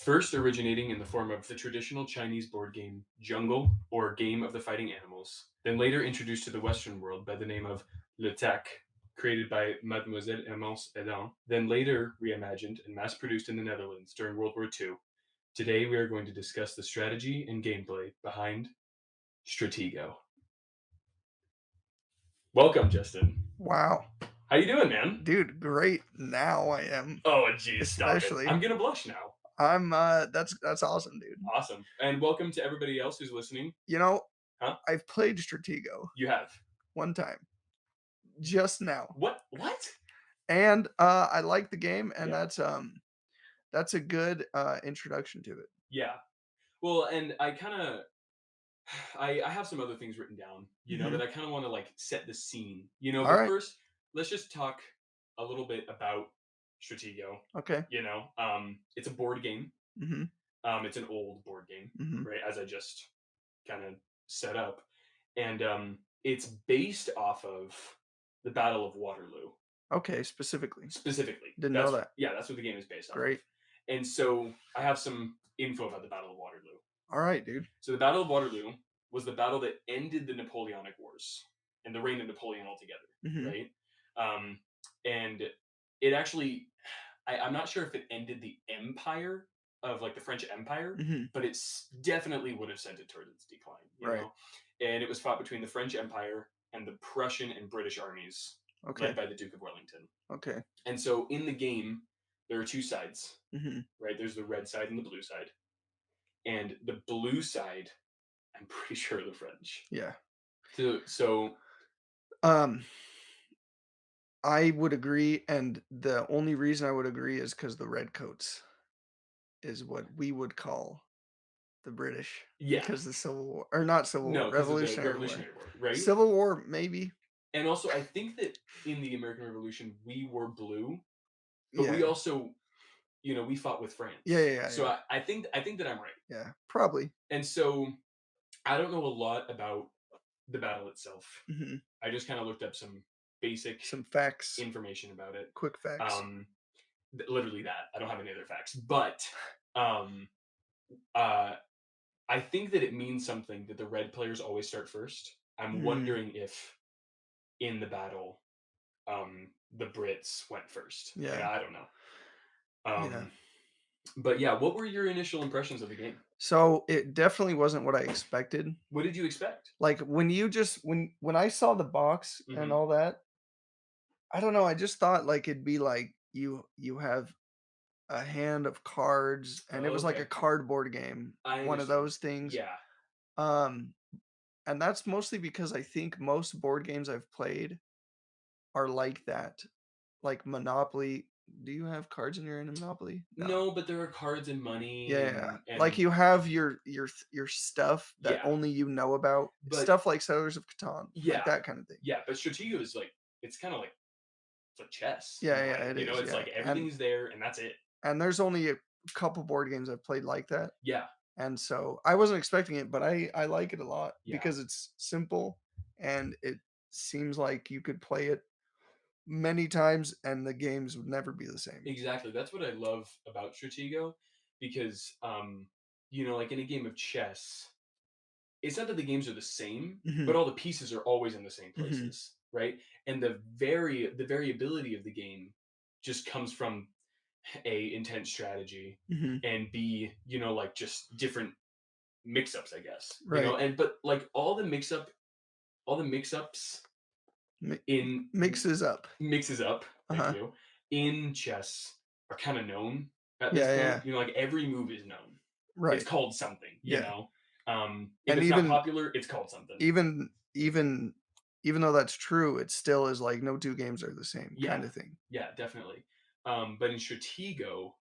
First originating in the form of the traditional Chinese board game Jungle or Game of the Fighting Animals, then later introduced to the Western world by the name of Le Tac, created by Mademoiselle Hermance Edan, then later reimagined and mass produced in the Netherlands during World War II. Today we are going to discuss the strategy and gameplay behind Stratego. Welcome, Justin. Wow. How you doing, man? Dude, great. Now I am. Oh, geez, stop it. Especially. I'm gonna blush now. That's awesome, dude. Awesome. And welcome to everybody else who's listening. You know, Huh? I've played Stratego You have. one time. Just now. What? What? And I like the game and Yeah. that's a good introduction to it. Yeah. Well, and I kind of I have some other things written down, that Mhm. I kind of want to like set the scene, All but right. first, let's just talk a little bit about Stratego. Okay. It's a board game. Mhm. It's an old board game, Mhm. right? As I just kind of set up. And it's based off of the Battle of Waterloo. Okay, specifically. Specifically. Didn't know That's that. Yeah, that's what the game is based off of. Great. And so I have some info about the Battle of Waterloo. All right, dude. So the Battle of Waterloo was the battle that ended the Napoleonic Wars and the reign of Napoleon altogether, Mhm. right? Um, and it actually, I'm not sure if it ended the empire of like the French Empire, Mhm. but it's definitely would have sent it towards its decline, Right. And it was fought between the French Empire and the Prussian and British armies, led Okay. by the Duke of Wellington. Okay. And so in the game, there are two sides, Mhm. right? There's the red side and the blue side. And the blue side, I'm pretty sure, are the French. Yeah. So Um I would agree, and the only reason I would agree is because the redcoats is what we would call the British yeah, because the Civil War or not Civil War, no, because of the Revolutionary War. Revolutionary War, right? Civil War, maybe. And also, I think that in the American Revolution, we were blue, but we Yeah. also, we fought with Yeah, France. yeah, yeah, So yeah. I think that I'm right. Yeah, probably. And so I don't know a lot about the battle itself. Mhm. I just kind of looked up some basic Some facts, information about it. quick facts. Um, Literally that. I don't have any other facts, but um, uh, I think that it means something that the red players always start first. I'm Mm, wondering if in the battle, the Brits went first. yeah, I don't know. yeah. Um, but yeah, what were your initial impressions of the game? So, it definitely wasn't what I expected. What did you expect? Like, when you just when I saw the box and Hmm. all that, I don't know, I just thought, like, it'd be like you have a hand of cards, and it was like a Okay, cardboard game, I one of understand. those things. Yeah. Um, and that's mostly because I think most board games I've played are like that, like Monopoly. Do you have cards in your Monopoly? No. No, but there are cards and money Yeah, yeah, yeah. Like and you have your stuff that yeah, only you know about. but Stuff like Settlers of Catan, like yeah, that kind of thing. yeah, but Stratego is like it's kind of like it's like chess in Yeah, a yeah, way. it is. It's Yeah, like everything's there and that's it. and there's only a couple board games I've played like that. Yeah, And so I wasn't expecting it, but I like it a lot yeah. because it's simple and it seems like you could play it many times and the games would never be the same. Exactly. That's what I love about Stratego because like in a game of chess, it's not that the games are the same, but Mhm, all the pieces are always in the same mhm, places, right? And the variability of the game just comes from A, intense strategy, mhm. and B, like just different mix-ups, I guess. Right. And but like all the mix-ups Mi in mixes up. mixes up, thank Uh-huh. you, in chess are kind of known at this Yeah, point. yeah. Like every move is known. It's Right. called something. Yeah. If And it's not popular, it's called something. even even even though that's true, it still is like no 2 games are the same Yeah, kinda thing. yeah, definitely. But in Stratego,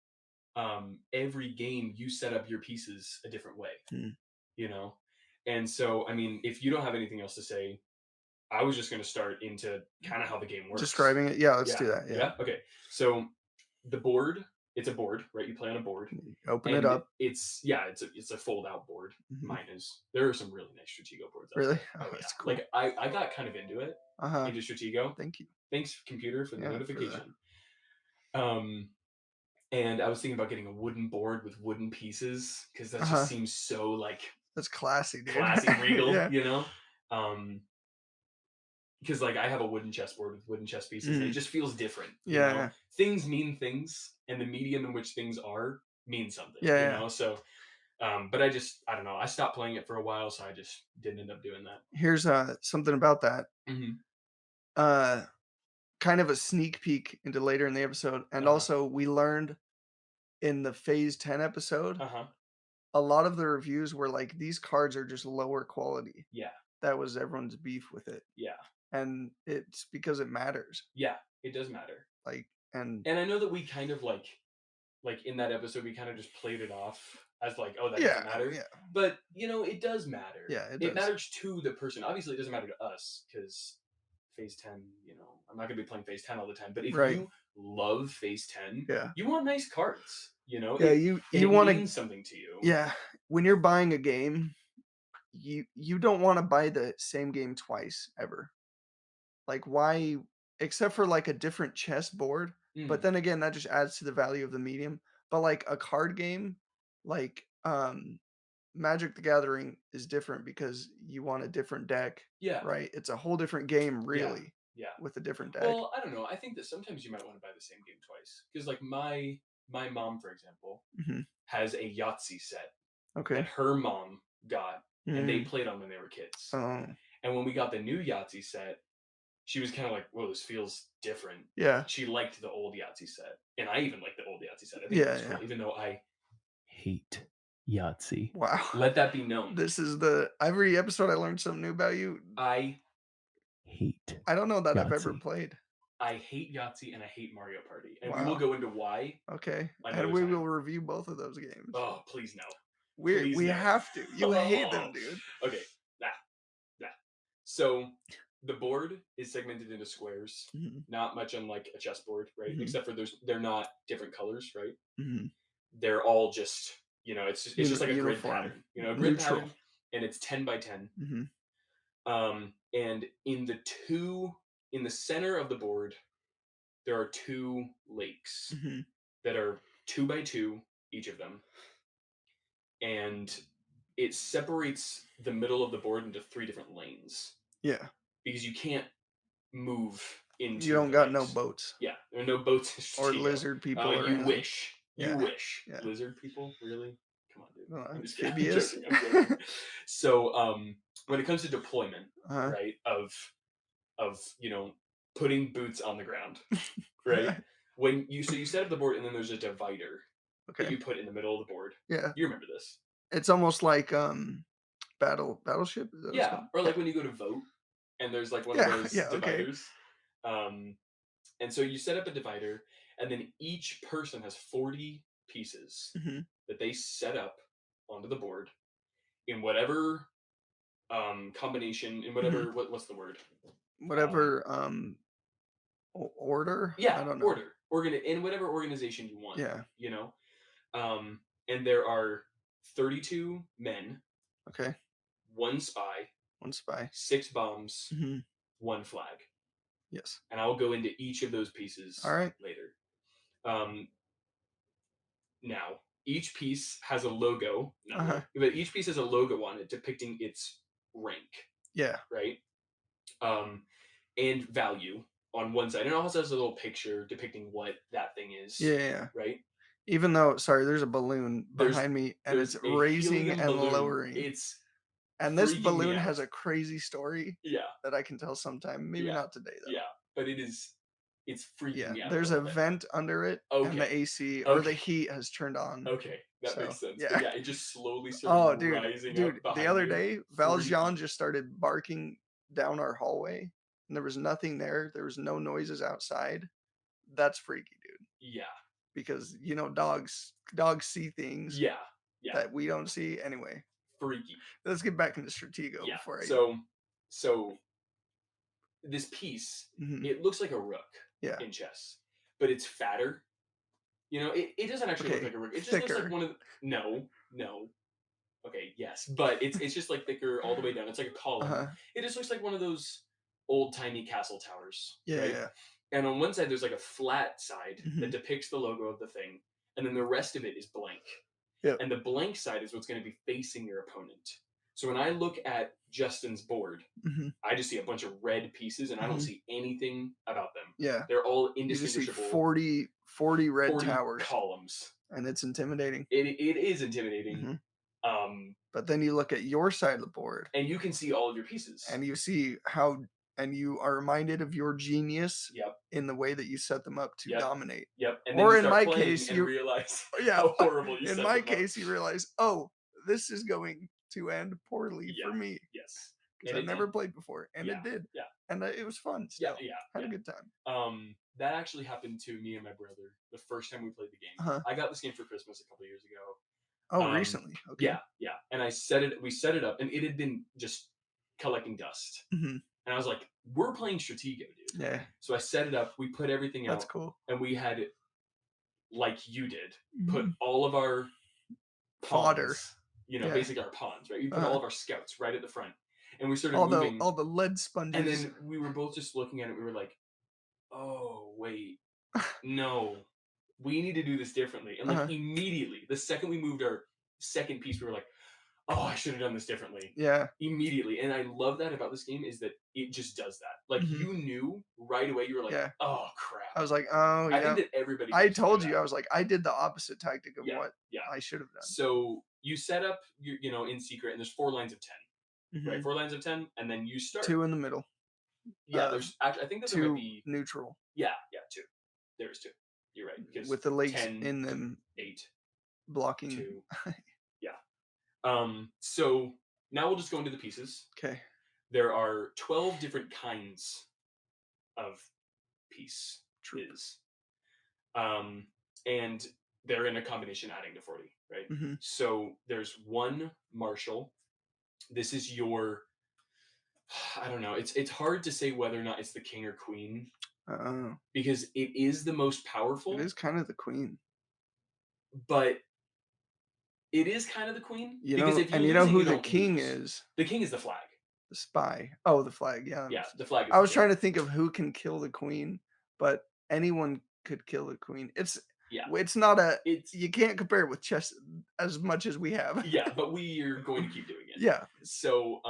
every game you set up your pieces a different way, Mm. you know? And so, I mean, if you don't have anything else to say, I was just going to start into kind of how the game works. Describing it? Yeah, let's Yeah. do that, yeah. Yeah. Okay. So the board, it's a board, right? You play on a board, Open it and up. it's a fold out board. Mhm. Mine is. There are some really nice Stratego boards out Really? there. Oh, Oh yeah. that's cool. Like I got kind of into it, Uh-huh. into Stratego. Thank you. Thanks, computer, for the Yeah, for the notification. Um, And I was thinking about getting a wooden board with wooden pieces because that just Uh-huh. seems so like That's classy, dude. classy, regal, Yeah. you know? Um, because like I have a wooden chessboard with wooden chess pieces, and it Mm. just feels different, you Yeah, know. yeah. Things mean things, and the medium in which things are mean something, Yeah, you yeah. know. So, but I don't know. I stopped playing it for a while, so I just didn't end up doing that. Here's, something about that. Hmm. Uh, kind of a sneak peek into later in the episode, and Uh huh. also we learned in the Phase 10 episode, Uh huh. a lot of the reviews were like, "These cards are just lower quality." Yeah. That was everyone's beef with it, Yeah. and it's because it matters, Yeah. It does matter, like and and I know that we kind of like in that episode we kind of just played it off as like, oh, that yeah, doesn't matter, yeah, but you know it does matter. yeah, it It does. matters to the person. Obviously it doesn't matter to us because phase 10, you know, I'm not going to be playing phase 10 all the time, but if Right, you love phase 10, yeah. you want nice cards, you know, Yeah, and you it wanna means something to you. yeah, when you're buying a game, you don't wanna buy the same game twice, ever. Like, why except for, like, a different chessboard, but Mm, then again, that just adds to the value of the medium, but, like, a card game, like, Magic the Gathering is different because you want a different deck, yeah. right? It's a whole different game, Yeah. really, Yeah. with a different deck. Well, I don't know. I think that sometimes you might want to buy the same game twice because like my mom for example Mhm. has a Yahtzee set that Okay. her mom got, and they Mm. played on when they were kids. Oh, And when we got the new Yahtzee set, she was kind of like, "Whoa, this feels different." yeah. She liked the old Yahtzee set, and I even liked the old Yahtzee set. I think it Yeah, was yeah. cool, even though I hate Yahtzee. Wow. Let that be known. This is the every episode I learned something new about you. I hate I don't know that I've ever Yahtzee. played. I hate Yahtzee and I hate Mario Party, and we will Wow. go into why Okay. And another we will time. review both of those games. Oh, please no. We Please no. have to. You hate them, dude. Okay. Nah, nah. So the board is segmented into squares, Mhm. not much unlike a chessboard, right? Mhm. Except for they're not different colors, right? Mhm. They're all just, you know, it's just like a grid Uniform. pattern, you know, a grid Neutral. pattern, and it's 10 by 10. Mhm. And in the center of the board, there are two lakes Mhm. that are 2 by 2, each of them, and it separates the middle of the board into three different lanes Yeah. because you can't move You into don't the got no lakes. boats Yeah, there are no boats in or Stratego. lizard people or You anything. wish. You Yeah. wish. Yeah. Lizard people? Really? Come on, dude. I'm just kidding. I'm Amphibious. joking. I'm joking. So, when it comes to deployment, Uh-huh. right, of putting boots on the ground, right? You set up the board and then there's a divider that Okay. you put in the middle of the board. Yeah. You remember this? It's almost like, Battleship? Is that what it's Yeah, called? or Yeah. like when you go to vote and there's like one of Yeah, those yeah, okay. dividers. Um, and so you set up a divider, and then each person has 40 pieces Mhm. that they set up onto the board in whatever combination, in Mhm. whatever what's the word? Um, Whatever, order? I yeah, don't know. order, in whatever organization you want, Yeah. you know. And there are 32 men, Okay. one spy, One spy. six bombs, Mhm. one flag, Yes. and I'll go into each of those pieces Alright. later. Um, Now, each piece has a logo, not Uh-huh. logo, but each piece has a logo on it depicting its rank, Yeah. right? Um, and value on one side. And it also has a little picture depicting what that thing Yeah, is, yeah, yeah. right? Even though sorry, there's a balloon There's behind me, and it's there's a raising helium and balloon. lowering, It's and this freaking me balloon has out. a crazy story Yeah, that I can tell sometime, maybe yeah, not today, though. yeah. But it's freaking Yeah, me out a there's a little bit. vent under it, and the Okay, AC or the okay, heat has turned on, okay. That makes so, sense. But yeah. yeah, it just slowly started Oh, rising dude, up the behind other me, day, 40 Valjean feet. just started barking down our hallway, and there was nothing there, there was no noises outside. That's freaky, dude, Yeah, because, dogs see things yeah, yeah. that we don't see. Anyway, Freaky. let's get back into Stratego Yeah. before I So this piece, mhm, it looks like a rook yeah, in chess, but it's fatter. You know, it doesn't actually look okay, like a rook. It just looks like thicker, one of no, no. Okay, yes, but it's just like thicker all the way down. It's like a column. uh-huh, It just looks like one of those old timey castle towers, yeah, right? yeah, And on one side there's like a flat side that mhm, depicts the logo of the thing, and then the rest of it is blank. Yep. And the blank side is what's going to be facing your opponent. So when I look at Justin's board, Mhm. I just see a bunch of red pieces and I don't Mhm. see anything about them. Yeah. They're all You just see indistinguishable 40 red 40 towers, columns. and it's intimidating. It is intimidating. Mhm. Um, But then you look at your side of the board, and you can see all of your pieces. and you see how and you are reminded of your genius Yep, in the way that you set them up to yep, dominate. yep. And then you Or in start my playing case, and you realize yeah, how horrible you in set my them up. case, you realize, "Oh, this is going to end poorly Yeah, for me yes. because And I've it never did. played before," and Yeah, it did, yeah, and, it was fun yeah, still. yeah, Had a yeah. good time. That actually happened to me and my brother the first time we played the game. Uh-huh. I got this game for Christmas a couple years ago. Oh, recently, Yeah, okay. yeah. And we set it up, and it had been just collecting dust. Mhm. And I was like, "We're playing Stratego, dude." Yeah, So I set it up. We put everything that's out, cool. and we had, like you did, put Mhm. all of our Fodder. pawns, Yeah, basically our pawns, right? We put all uh-huh. of our scouts right at the front, and we started moving. All the lead And sponges. then we were both just looking at it. We were like, "Oh wait, no, we need to do this differently." And like Uh-huh. immediately, the second we moved our second piece, we were like, "Oh, I should have done this differently." Yeah. Immediately. And I love that about this game is that it just does that. Like Mhm. you knew right away, you were like, Yeah. "Oh crap." I was like, "Oh, I think yeah." that everybody I goes through told you, that. I was like, I did the opposite tactic of Yeah, what yeah. I should have done. So you set up in secret, and there's 4 lines of 10, right? Mhm. 4 lines of 10, and then you start. 2 in the middle, Yeah, there's actually, I think that there might 2 be, neutral yeah, yeah, two. There's two. You're right, because with the lakes 10, in them 8, blocking. 2. Yeah. So now we'll just go into the pieces. Okay. There are 12 different kinds of Troop. pieces. Um, and they're in a combination adding to 40, right? Mhm. So there's one marshal. This is your, I don't know. It's hard to say whether or not it's the king or queen Uh, because it is the most it powerful, is kind of the queen. but it is kind of the queen because if you're You know losing, who you the don't king lose. is? The king is the flag. The spy. Oh, the flag, yeah, that Yeah, makes sense. the flag is I the was king. trying to think of who can kill the queen, but anyone could kill the queen. Yeah, It's not a it's you can't compare it with chess as much as we have. yeah, but we are going to keep doing it. Yeah. So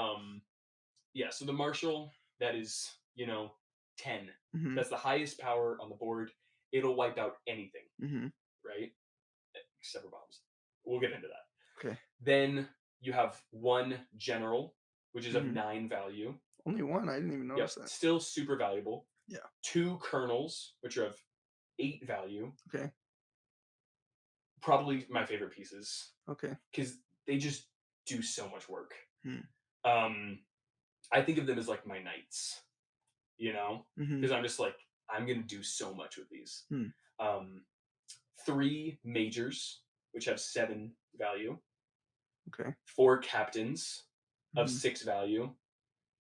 yeah, so the marshal, that is, 10. Mhm, That's the highest power on the board. It'll wipe out anything, mhm. right? Except for bombs. We'll get into that. Okay. Then you have one general, which is of Mhm. 9 value. Only one, I didn't even Yep, notice that. still super valuable. Yeah. 2 colonels, which are of 8 value. Okay, Probably my favorite pieces okay. because they just do so much work. Hmm. Um, I think of them as like my knights, you know, Mhm. because I'm just like I'm gonna do so much with these. Hmm. Um, 3 majors, which have 7 value. Okay. 4 captains of Mhm. 6 value.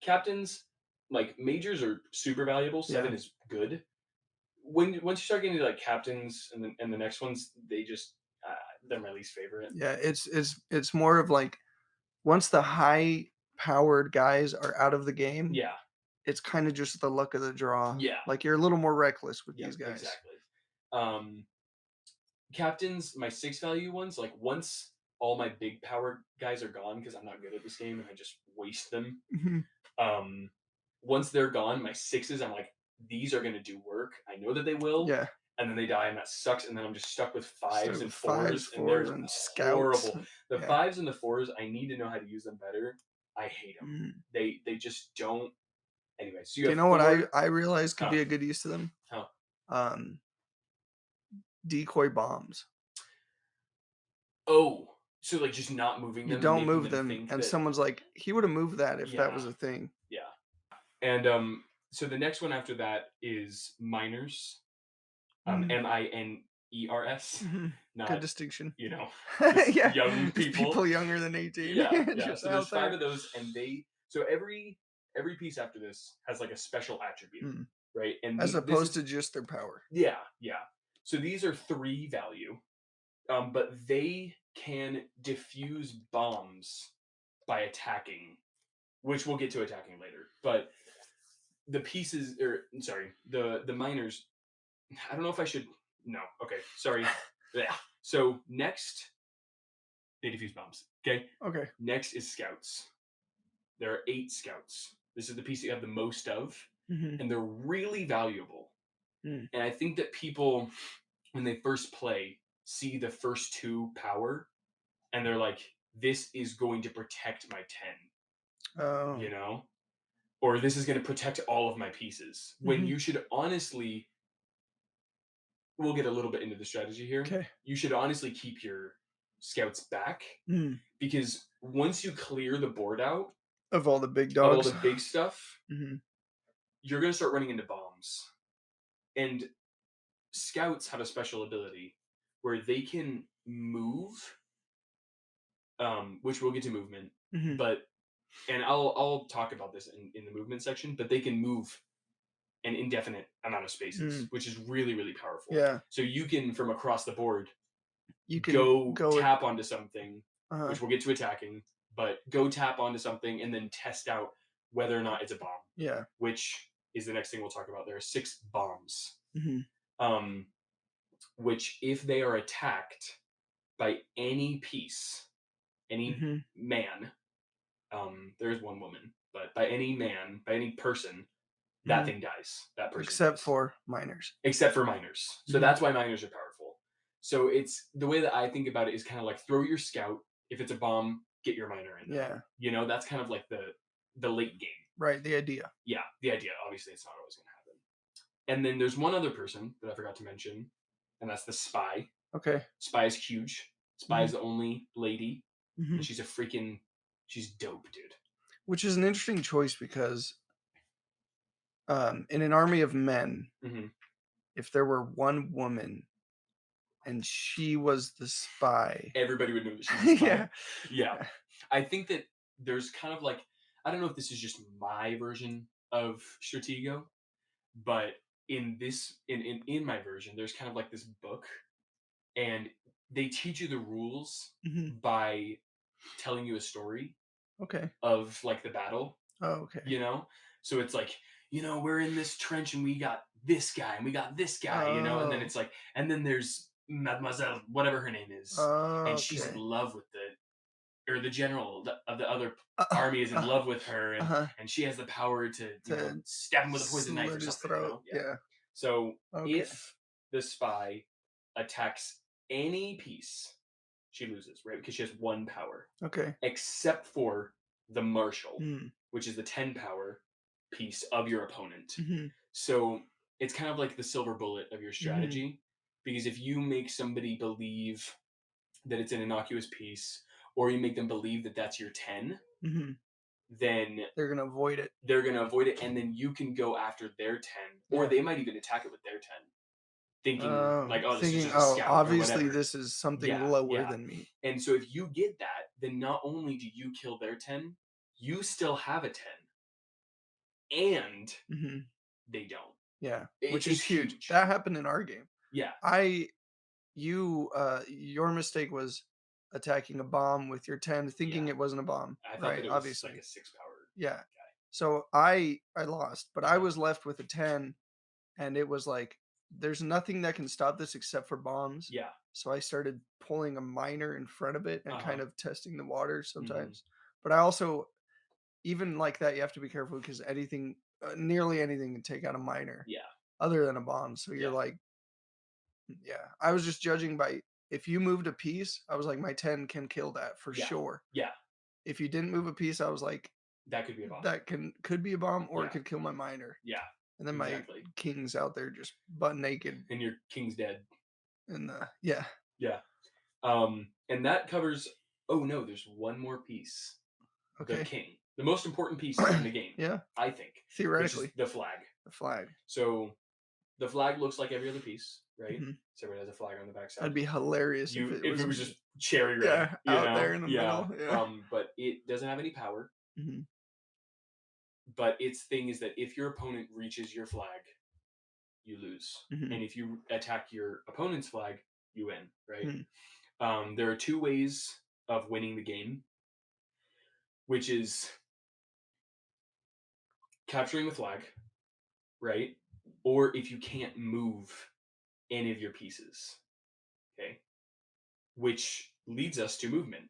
Captains, like majors, are super valuable. Yeah. 7 is good. When once you start getting to like captains and the next ones, they just they're my least favorite. Yeah, it's more of like once the high powered guys are out of the game, Yeah, it's kinda just the luck of the draw. yeah, Like, you're a little more reckless with yep, these guys. exactly. Um, Captains, my 6 value ones, like once all my big power guys are gone because I'm not good at this game and I just waste them. Mhm. Um, Once they're gone, my sixes, I'm like, these are gonna do work. I know that they will, Yeah. and then they die, and that sucks. And then I'm just stuck with Start fives and with 5s, fours, and 4s, they're and scouts. horrible. The Yeah. fives and the fours, I need to know how to use them better. I hate them. Mhm. They just don't. Anyway, so you Do you have know what four. I realized could Huh? be a good use to them? Huh? Um, decoy bombs. Oh, so like just not moving You them and don't making move them them, think and that. someone's like, "He would have moved that if that Yeah, was a thing." yeah. And so the next one after that is miners. Mhm. Miners, Mhm. Good not distinction. just Yeah, young it's people. people younger than 18 Yeah, yeah. just So there's out 5 there. of those, and so every piece after this has like a special attribute, Mm. right? And As this opposed is to just their power. yeah, yeah. So these are 3 value, but they can diffuse bombs by attacking, which we'll get to attacking later. But the pieces, or sorry, the miners. I don't know if I should. No, okay, sorry. Yeah. So next, they defuse bombs. Okay. Okay. Next is scouts. There are 8 scouts. This is the piece that you have the most of, Mhm. and they're really valuable. Mm. And I think that people, when they first play, see the first 2 power, and they're like, "This is going to protect my 10," you Oh. know, or "This is going to protect all of my pieces." When Mhm. you should honestly, we'll get a little bit into the strategy here. 'Kay. You should honestly keep your scouts back Mm. because once you clear the board out Of all the big of all the dogs? big stuff, Mhm. you're going to start running into bombs. And scouts have a special ability where they can move, which we'll get to movement, Mhm. but and I'll talk about this in the movement section, but they can move an indefinite amount of spaces, Mm. which is really, really powerful. Yeah. So you can from across the board You can go go with tap onto something, uh-huh. which we'll get to attacking, but go tap onto something and then test out whether or not it's a bomb, Yeah. which is the next thing we'll talk about. There are 6 bombs. Mhm. Um, which if they are attacked by any piece, any Mhm. man, there is one woman, but by any man, by any person, that Mhm. thing dies. That person Except dies. for minors. Except for minors. So Mhm. that's why minors are powerful. So it's the way that I think about it is kind of like throw your scout. If it's a bomb, get your minor in there. Yeah. You know, that's kind of like the late game. Right, the idea. Yeah, the idea. Obviously, it's not always going to happen. And then there's one other person that I forgot to mention, and that's the spy. Okay. Spy is huge. Spy is Mhm. the only lady, and Mhm. she's dope, dude. Which is an interesting choice because, in an army of men, Hmm. if there were one woman and she was the spy. Everybody would know that she's a Yeah. spy. Yeah, I think that there's kind of like I don't know if this is just my version of Stratego, but in my version, there's kind of like this book, and they teach you the rules Mhm. by telling you a story Okay. of like the battle, Oh, okay. you know? So it's like, we're in this trench and we got this guy and we got this guy, and then Oh. it's like, and then there's Mademoiselle, whatever her name is, and she's in Okay. love with or the general of the other Uh, army is in uh, love with her, uh-huh. and she has the power to, To stab him with a poison knife or slit his something, you throat. know? Yeah. Yeah. So Okay. if the spy attacks any piece, she loses, right? Because she has 1 power Okay. except for the marshal, Mm. which is the 10 power piece of your opponent. Mhm. So it's kind of like the silver bullet of your Mhm. strategy. Because if you make somebody believe that it's an innocuous piece, or you make them believe that that's your 10, Mhm. then They're gonna avoid it. they're going to avoid it. And then you can go after their 10, or Yeah. they might even attack it with their 10, thinking like, oh, this is Thinking, just a "Oh, scout or obviously whatever. this is something Yeah, lower yeah. than me." And so if you get that, then not only do you kill their 10, you still have a 10, and Mhm. they don't. Yeah, It's which is it's huge. huge. That happened in our game. Yeah, I your mistake was attacking a bomb with your 10 yeah. thinking it wasn't a bomb, I thought right? that it was like a Obviously. 6 power Yeah. guy. So I lost, but I Uh-huh. was left with a 10 and it was like there's nothing that can stop this except for bombs. Yeah. So I started pulling a miner in front of it and kind Uh-huh. of testing the water Mhm. sometimes. But I also even like that you have to be careful because anything nearly anything can take out a miner Yeah. other than a bomb. So you're Yeah. like, yeah. I was just judging by if you moved a piece, I was like my 10 can kill that for Yeah. sure. Yeah. If you didn't move a piece, I was like That could be a bomb. that could be a bomb or it Yeah. could kill my miner. Yeah. And then my Exactly. king's out there just butt naked And your king's dead. in the yeah. Yeah. And that covers oh no, there's one more piece. The Okay. king. The most important piece in the game, Yeah, I think, which is theoretically, the flag. the flag. So the flag looks like every other piece, right? Mhm. So it has a flag on the backside. That'd be hilarious if You it if it was wasn't just just cherry red, yeah, out there in the Yeah. middle, yeah. But it doesn't have any power. Mhm, But its thing is that if your opponent reaches your flag, you lose. mhm, And if you attack your opponent's flag, you win, right? mhm, There are 2 ways of winning the game, which is capturing the flag, right? Or if you can't move any of your pieces. Okay. which leads us to movement,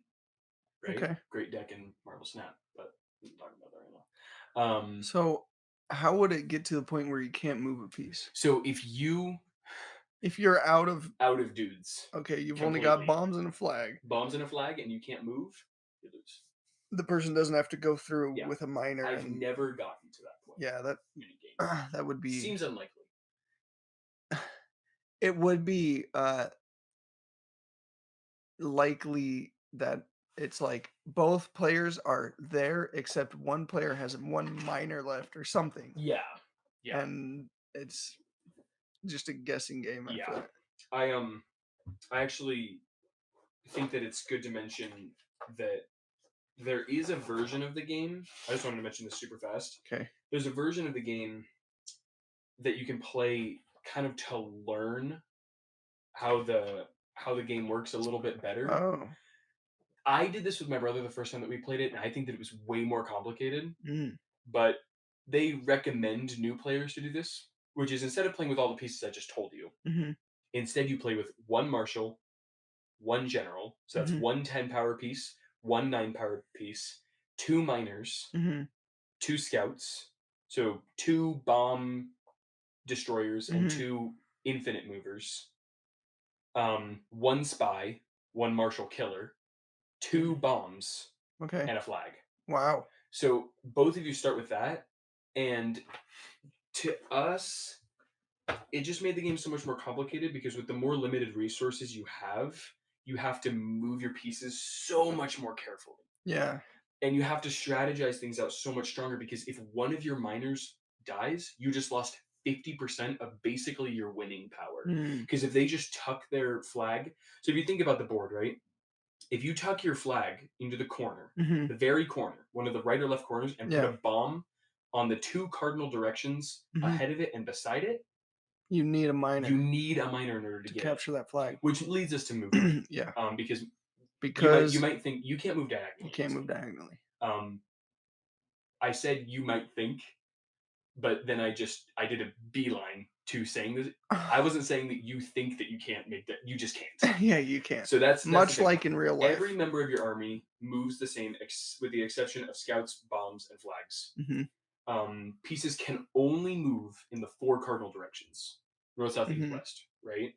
right? Okay. Great deck in Marble Snap, but I'm not talking about that right now. So, how would it get to the point where you can't move a piece? So if you If you're out of out of dudes okay, you've only got completely, bombs and a flag. bombs and a flag, and you can't move, you lose. The person doesn't have to go through Yeah, with a minor I've and never gotten to that point yeah, that in a game. that would be Seems unlikely. it would be likely that it's like both players are there except one player has one minor left or something. Yeah, yeah, And it's just a guessing game after yeah. that. I I actually think that it's good to mention that there is a version of the game. I just wanted to mention this super fast. Okay. There's a version of the game that you can play kind of to learn how the game works a little bit better. Oh. I did this with my brother the first time that we played it, and I think that it was way more complicated. Mm. But they recommend new players to do this, which is instead of playing with all the pieces I just told you, Mhm. instead you play with one marshal, one general. So that's Mhm. one 10 power piece, one 9 power piece, two miners, Mhm. two scouts. So two bomb destroyers and Mhm. two infinite movers. One spy, one martial killer, two Mm. bombs, Okay. and a flag. Wow. So both of you start with that, and to us, it just made the game so much more complicated because with the more limited resources you have to move your pieces so much more carefully. Yeah. And you have to strategize things out so much stronger because if one of your miners dies, you just lost 50% of basically your winning power. Mm. Because if they just tuck their flag, so if you think about the board, right? If you tuck your flag into the corner, Mhm. the very corner, one of the right or left corners, and put a Yeah. bomb on the two cardinal directions Mhm. ahead of it and beside it, You need a you minor need a miner in order to to get it. capture that flag. Which leads us to movement, Yeah. because you Because might think you can't move you diagonally in can't this move game. diagonally. Um, I said you might think, but then I did a beeline to saying this. I wasn't saying that you think that you can't make that. You just can't. Yeah, you can't. So that's the Much thing. like in real Every life. member of your army moves the same, with the exception of scouts, bombs, and flags. Mhm. Pieces can only move in the four cardinal directions: north, south, east, Mhm. west. Right?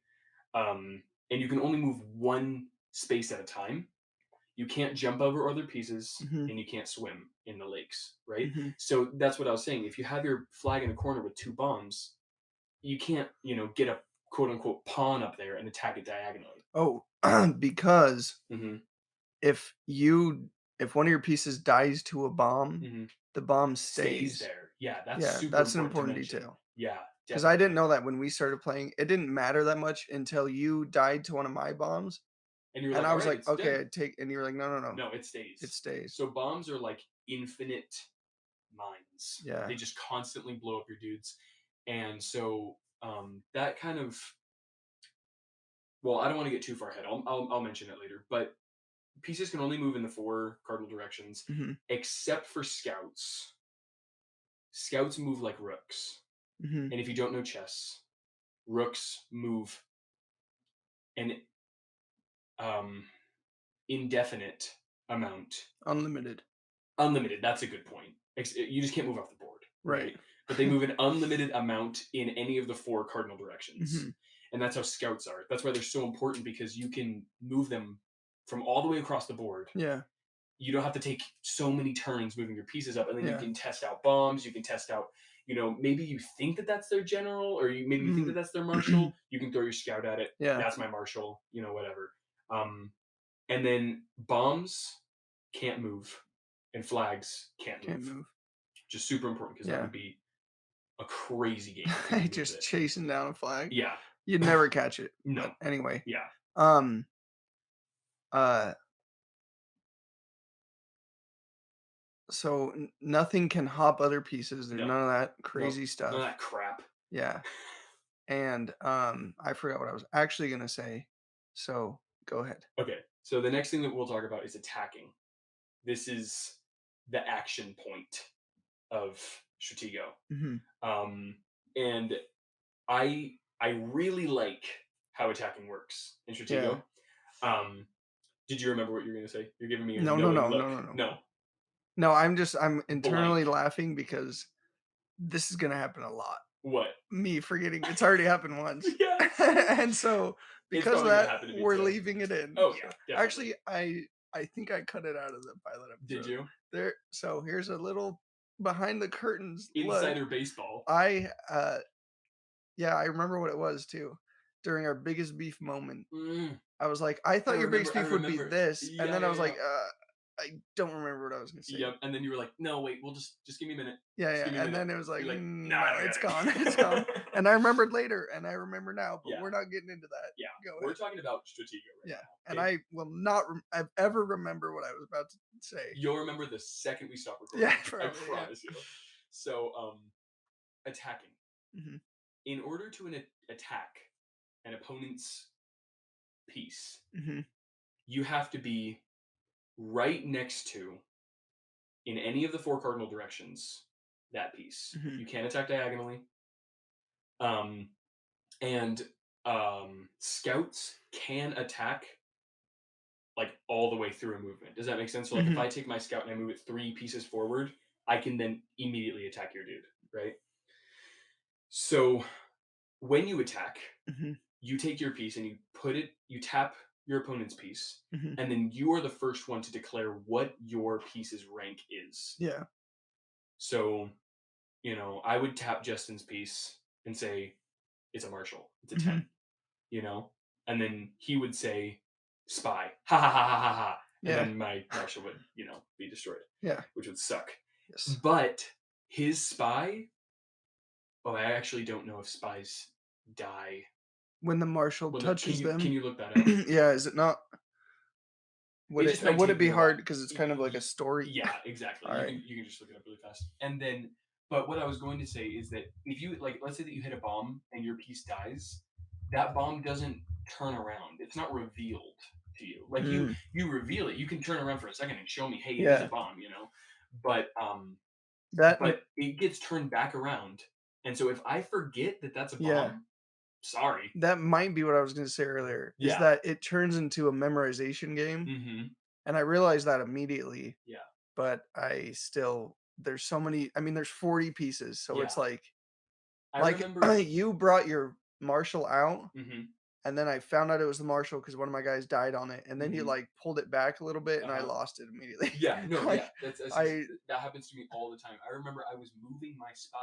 And you can only move one space at a time. You can't jump over other pieces, Mhm. and you can't swim in the lakes. Right? Mhm. So that's what I was saying. If you have your flag in a corner with two bombs, you can't, get a quote unquote pawn up there and attack it diagonally. Oh, because Mm-hmm. if you if one of your pieces dies to a bomb, Mm-hmm. the bomb Stays stays. there. Yeah, that's Yeah, super that's an important to important mention. detail. Yeah, Because I didn't definitely. know that when we started playing. It didn't matter that much until you died to one of my bombs, And you're and like, I all was right, like, it's "Okay, dead. I take," and you were like, "No, no, no, No, it it stays. stays." So bombs are like infinite mines. They Yeah. just constantly blow up your dudes. And so that kind of, well, I don't want to get too far ahead. I'll mention it later. But pieces can only move in the four cardinal directions, Mhm. except for scouts. Scouts move like rooks. Mhm. And if you don't know chess, rooks move an um, indefinite amount. Unlimited. Unlimited, that's a good point. You just can't move off the board, Right. right? But they move an unlimited amount in any of the four cardinal directions. Mhm. And that's how scouts are. That's why they're so important because you can move them from all the way across the board. Yeah. You don't have to take so many turns moving your pieces up, and then you Yeah. can test out bombs. You can test out, maybe you think that that's their general, or maybe you think that Mhm. that's their marshal. You can throw your scout at it. Yeah. That's my marshal. Whatever. Um, and then bombs can't move, and flags can't Can't move. move. Just super important because that Yeah. would be a crazy game if you could move Just it. chasing down a flag. Yeah. You'd never catch it. No. But anyway, Yeah. um, uh, so nothing can hop other pieces. There's No. none of that No. crazy None of stuff. that crap. Yeah. And I forgot what I was actually gonna say. So go ahead. Okay. So the next thing that we'll talk about is attacking. This is the action point of Stratego. Hmm. Um, and I really like how attacking works in Yeah. Stratego. Um, did you remember what you were gonna say? You're giving me a No, no, knowing no, no, look. no, no. No, No, I'm internally blank. laughing because this is gonna happen a lot. What? Me forgetting it's already happened once. Yeah, same. And so, It's because of probably gonna that, happen to me we're too. leaving it in. Oh So, yeah, definitely. actually, I think I cut it out of the pilot Did episode. you? There so here's a little behind the curtains look. Insider baseball. I, yeah, I remember what it was too. During our biggest beef moment, Mm, I was like, "I I thought your biggest remember. I beef would be remember. this," and Yeah, then I yeah, was yeah. like, I don't remember what I was gonna say." Yep. And then you were like, "No, wait. We'll just give me a minute. Yeah, Just yeah, give me a and minute." then it was like, You're like, "No, No, I don't it's got gone, it's gone." it." And I remembered later, and I remember now, but Yeah, we're not getting into that. yeah. Go We're ahead. talking about Stratego right Yeah, now. and Okay. I will not ever remember what I was about to say. You'll remember the second we stop Yeah, recording. I probably, yeah. promise you. So, attacking. Mhm, In order to attack an opponent's piece, mhm, you have to be right next to, in any of the four cardinal directions, that piece. mhm, You can't attack diagonally. Um, and scouts can attack like all the way through a movement. Does that make sense? So, like, if mhm, I take my scout and I move it 3 pieces forward, I can then immediately attack your dude, right? So, when you attack, mhm, you take your piece and you tap your opponent's piece, mhm. and then you are the first one to declare what your piece's rank is. Yeah. So, I would tap Justin's piece and say, it's a marshal, it's a Mhm. 10, you know? And then he would say, spy, ha ha ha ha ha ha. And Yeah, then my marshal would, be destroyed, yeah, which would suck. yes. But his spy, oh, I actually don't know if spies die. When the marshal Well, no, can touches you can them. you look that up? Yeah, is it not It just might would take it me be a while. hard because it's kind of like a story? Yeah, exactly. You Alright. can you can just look it up really fast. And then, but what I was going to say is that if you like, let's say that you hit a bomb and your piece dies, that bomb doesn't turn around. It's not revealed to you. Like Mm, you reveal it. You can turn around for a second and show me, hey, it is a yeah. bomb. But That it gets turned back around. And so if I forget that that's a yeah. bomb, sorry. That might be what I was gonna say earlier, is Yeah. that it turns into a memorization game, Mm-hmm. and I realized that immediately, Yeah. but I still there's so many I mean, there's 40 pieces, so it's Yeah. I like, remember. you brought your marshal out, Mm-hmm. and then I found out it was the marshal because one of my guys died on it, and then you, Mm-hmm. like, pulled it back a little bit, and I Uh-huh. lost it immediately. Yeah, no, Like, yeah, I that happens to me all the time. I remember I was moving my spy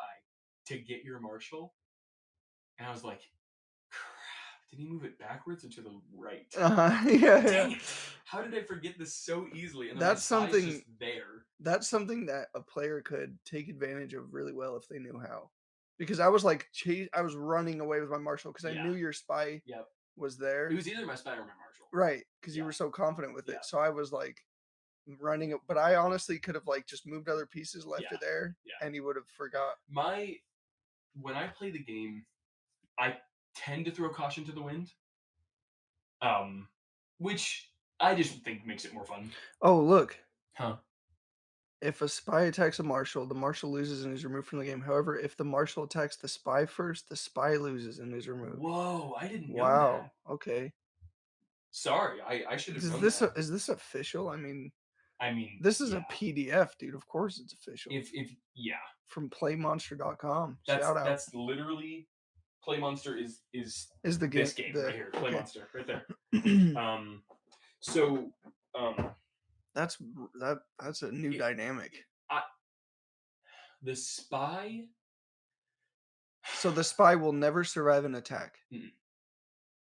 to get your marshal, and I was like, "Crap! Did he move it backwards or to the right? yeah, yeah. Dang it! How did I forget this so easily?" And then my That's spy's just something there. That's something that a player could take advantage of really well if they knew how. Because I was like I was running away with my marshal because I Yeah, knew your spy yep. was It there. was either my spy or my marshal. Right, because you Yeah, were so confident with yeah, it. So I was like running but I honestly could have like just moved other pieces, left yeah, it there, yeah. and he would have forgot. My When I play the game, I tend to throw caution to the wind, um, which I just think makes it more fun. Oh, look. Huh? If a spy attacks a marshal, the marshal loses and is removed from the game. However, if the marshal attacks the spy first, the spy loses and is removed. Whoa! I didn't know that. Wow. Okay. Sorry, I should have known that. Is this official? I mean, I mean, this is a yeah. PDF, dude. Of course it's official. If yeah, From playmonster.com. that's Shout out. that's literally Play Monster is Is the game this game right the here. Play okay. Monster right there. Um, so um, That's a new it, dynamic. I, the spy. So the spy will never survive an attack. Mm,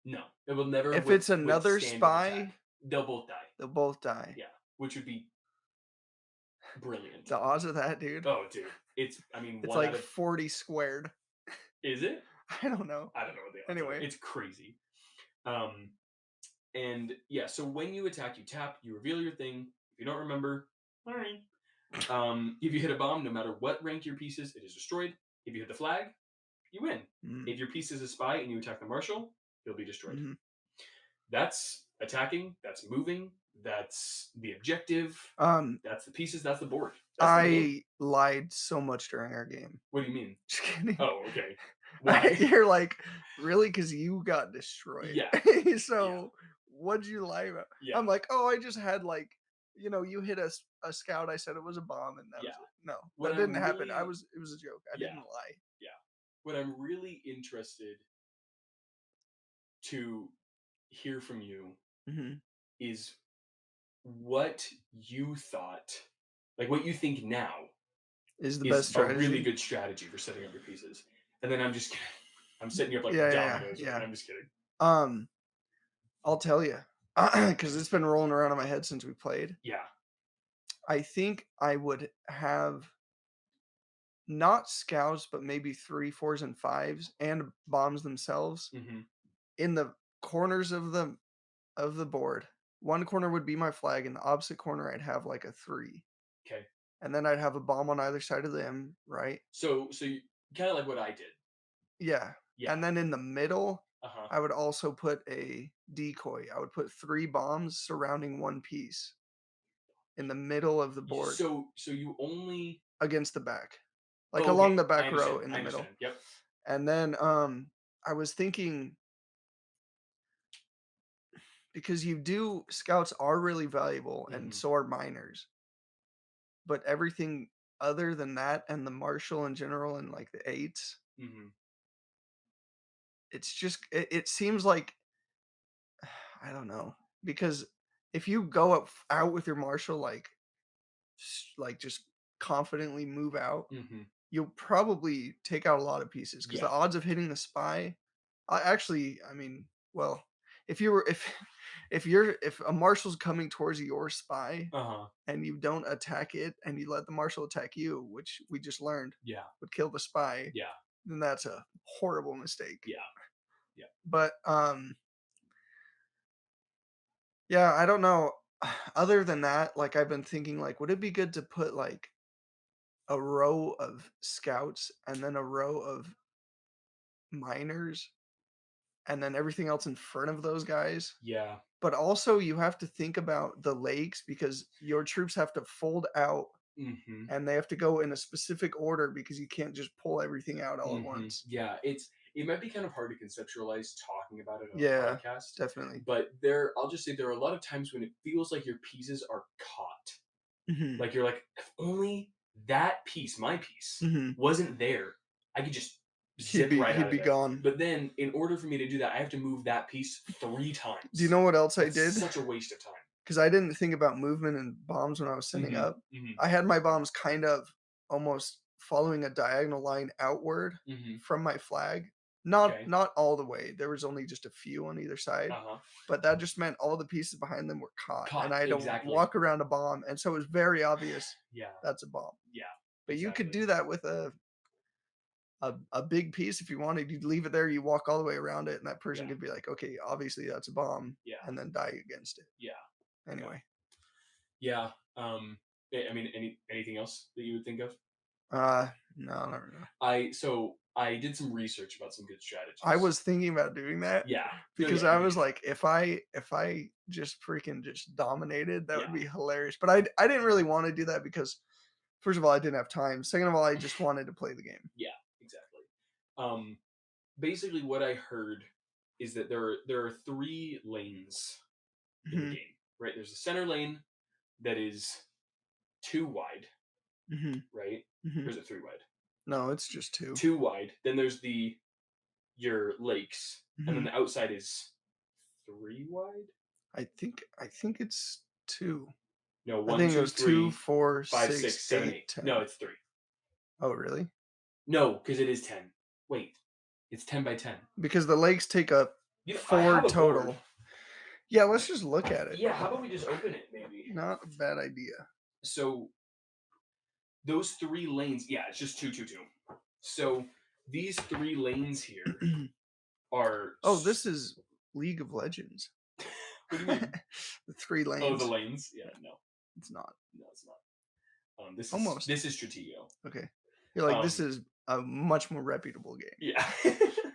no, it will never If it's another withstand an spy, attack. They'll both die. they'll both die. Yeah, which would be brilliant. The odds of that, dude. Oh, dude, it's I mean It's one like out of 40 squared. is it? I don't know. I don't know what the odds are. Anyway. It's crazy. Um, And yeah, so when you attack, you tap, you reveal your thing. If you don't remember, sorry. If you hit a bomb, no matter what rank your piece is, it is destroyed. If you hit the flag, you win. Mm, If your piece is a spy and you attack the marshal, he'll be destroyed. mhm. That's attacking, that's moving, that's the objective, Um, that's the pieces, that's the board. That's the game. I lied so much during our game. What do you mean? Just kidding. Oh, okay. Why? You're like, "Really?" Because you got destroyed. Yeah, yeah. So, what'd you lie about? Yeah. I'm like, oh, I just had like, you hit a scout. I said it was a bomb, and that was Yeah. it. No, What that didn't I'm happen. really It was a joke. I didn't Yeah. lie. Yeah. What I'm really interested to hear from you Hmm. is what you thought, like what you think now Is the best is a really strategy. good strategy for setting up your pieces. And then I'm just kidding. I'm setting you up like Yeah, yeah, dominoes, right? yeah. I'm just kidding. Um, I'll tell you, because it's been rolling around in my head since we played. Yeah. I think I would have not scouts, but maybe three, fours, and fives, and bombs themselves Hmm. in the corners of the board. One corner would be my flag, and the opposite corner I'd have like a three, Okay. and then I'd have a bomb on either side of them, right? So you kind of like what I did. Yeah, Yeah. and then in the middle, Uh huh. I would also put a decoy. I would put three bombs surrounding one piece in the middle of the board So you only. against the back, like Oh, okay. along the I back row understand. in I the middle. understand. Yep. And then I was thinking because you do scouts are really valuable and Hmm. so are miners, but everything other than that and the marshal in general and like the eights, Hmm. it's just it seems like I don't know because if you go out with your marshal like just confidently move out, Hmm. you'll probably take out a lot of pieces because the Yeah. odds of hitting the spy, I mean, well, if you were if a marshal's coming towards your spy Uh huh. and you don't attack it and you let the marshal attack you, which we just learned Yeah. would kill the spy, Yeah. then that's a horrible mistake. Yeah. Yeah. But yeah, I don't know. Other than that, like I've been thinking, like, would it be good to put like a row of scouts and then a row of miners and then everything else in front of those guys? Yeah. But also, you have to think about the lakes because your troops have to fold out Hmm. and they have to go in a specific order because you can't just pull everything out all at Hmm. once. Yeah. It might be kind of hard to conceptualize talking about it on a Yeah, podcast, definitely. but I'll just say there are a lot of times when it feels like your pieces are caught. Mhm, Like you're like, if only that piece, my piece, mhm. wasn't there, I could just He'd zip be right he'd out of be it. gone. But then, in order for me to do that, I have to move that piece three Do you times. know what else I That's did? such a waste of time. Because I didn't think about movement and bombs when I was setting Hmm. up. Hmm. I had my bombs kind of almost following a diagonal line outward Hmm. from my flag. Not Okay. not all the way. There was only just a few on either side, Uh huh. but that just meant all the pieces behind them were caught, and Caught. I had to Exactly. walk around a bomb, and so it was very obvious Yeah. that's a bomb. Yeah. But you could Exactly. do that with a big piece if you wanted. You'd leave it there, you walk all the way around it, and that person Yeah. could be like, okay, obviously that's a bomb, Yeah. and then die against it. Yeah. Okay. Anyway, Yeah. I mean, anything else that you would think of? uh, no, not really. I did some research about some good I strategies. was thinking about doing that Yeah. Oh because yeah. I You was need to. like, if I just freaking just dominated, that would Yeah. be hilarious. But I didn't really want to do that because first of all, I didn't have time. Second of all, I just wanted to play the game. Yeah. Exactly. Um, Basically, what I heard is that there are three lanes in the Hmm. game. Right. There's a center lane that is two wide. Hmm. Right. Hmm. Or is it three wide? No, it's just two. Two wide. Then there's the your lakes, and then Hmm. the outside is three wide. I think it's two. No, I one, think it two, goes two, three, four, five, six, six, seven, eight, eight. No, 10. it's three. Oh, really? No, because it is 10. Wait, it's 10 by 10. Because the lakes take up I four have a board. total. Yeah, let's just look at it. Yeah, how about we just open it, maybe? Not a bad idea. So those three lanes, yeah, it's just two, two, two. So these three lanes here are. Oh, this is League of Legends. What do you mean? The three Oh, the lanes. lanes? Yeah, no, It's not. no, it's not. This is Almost. this is Stratego. Okay. You're like, this Um, is a much more reputable game. yeah.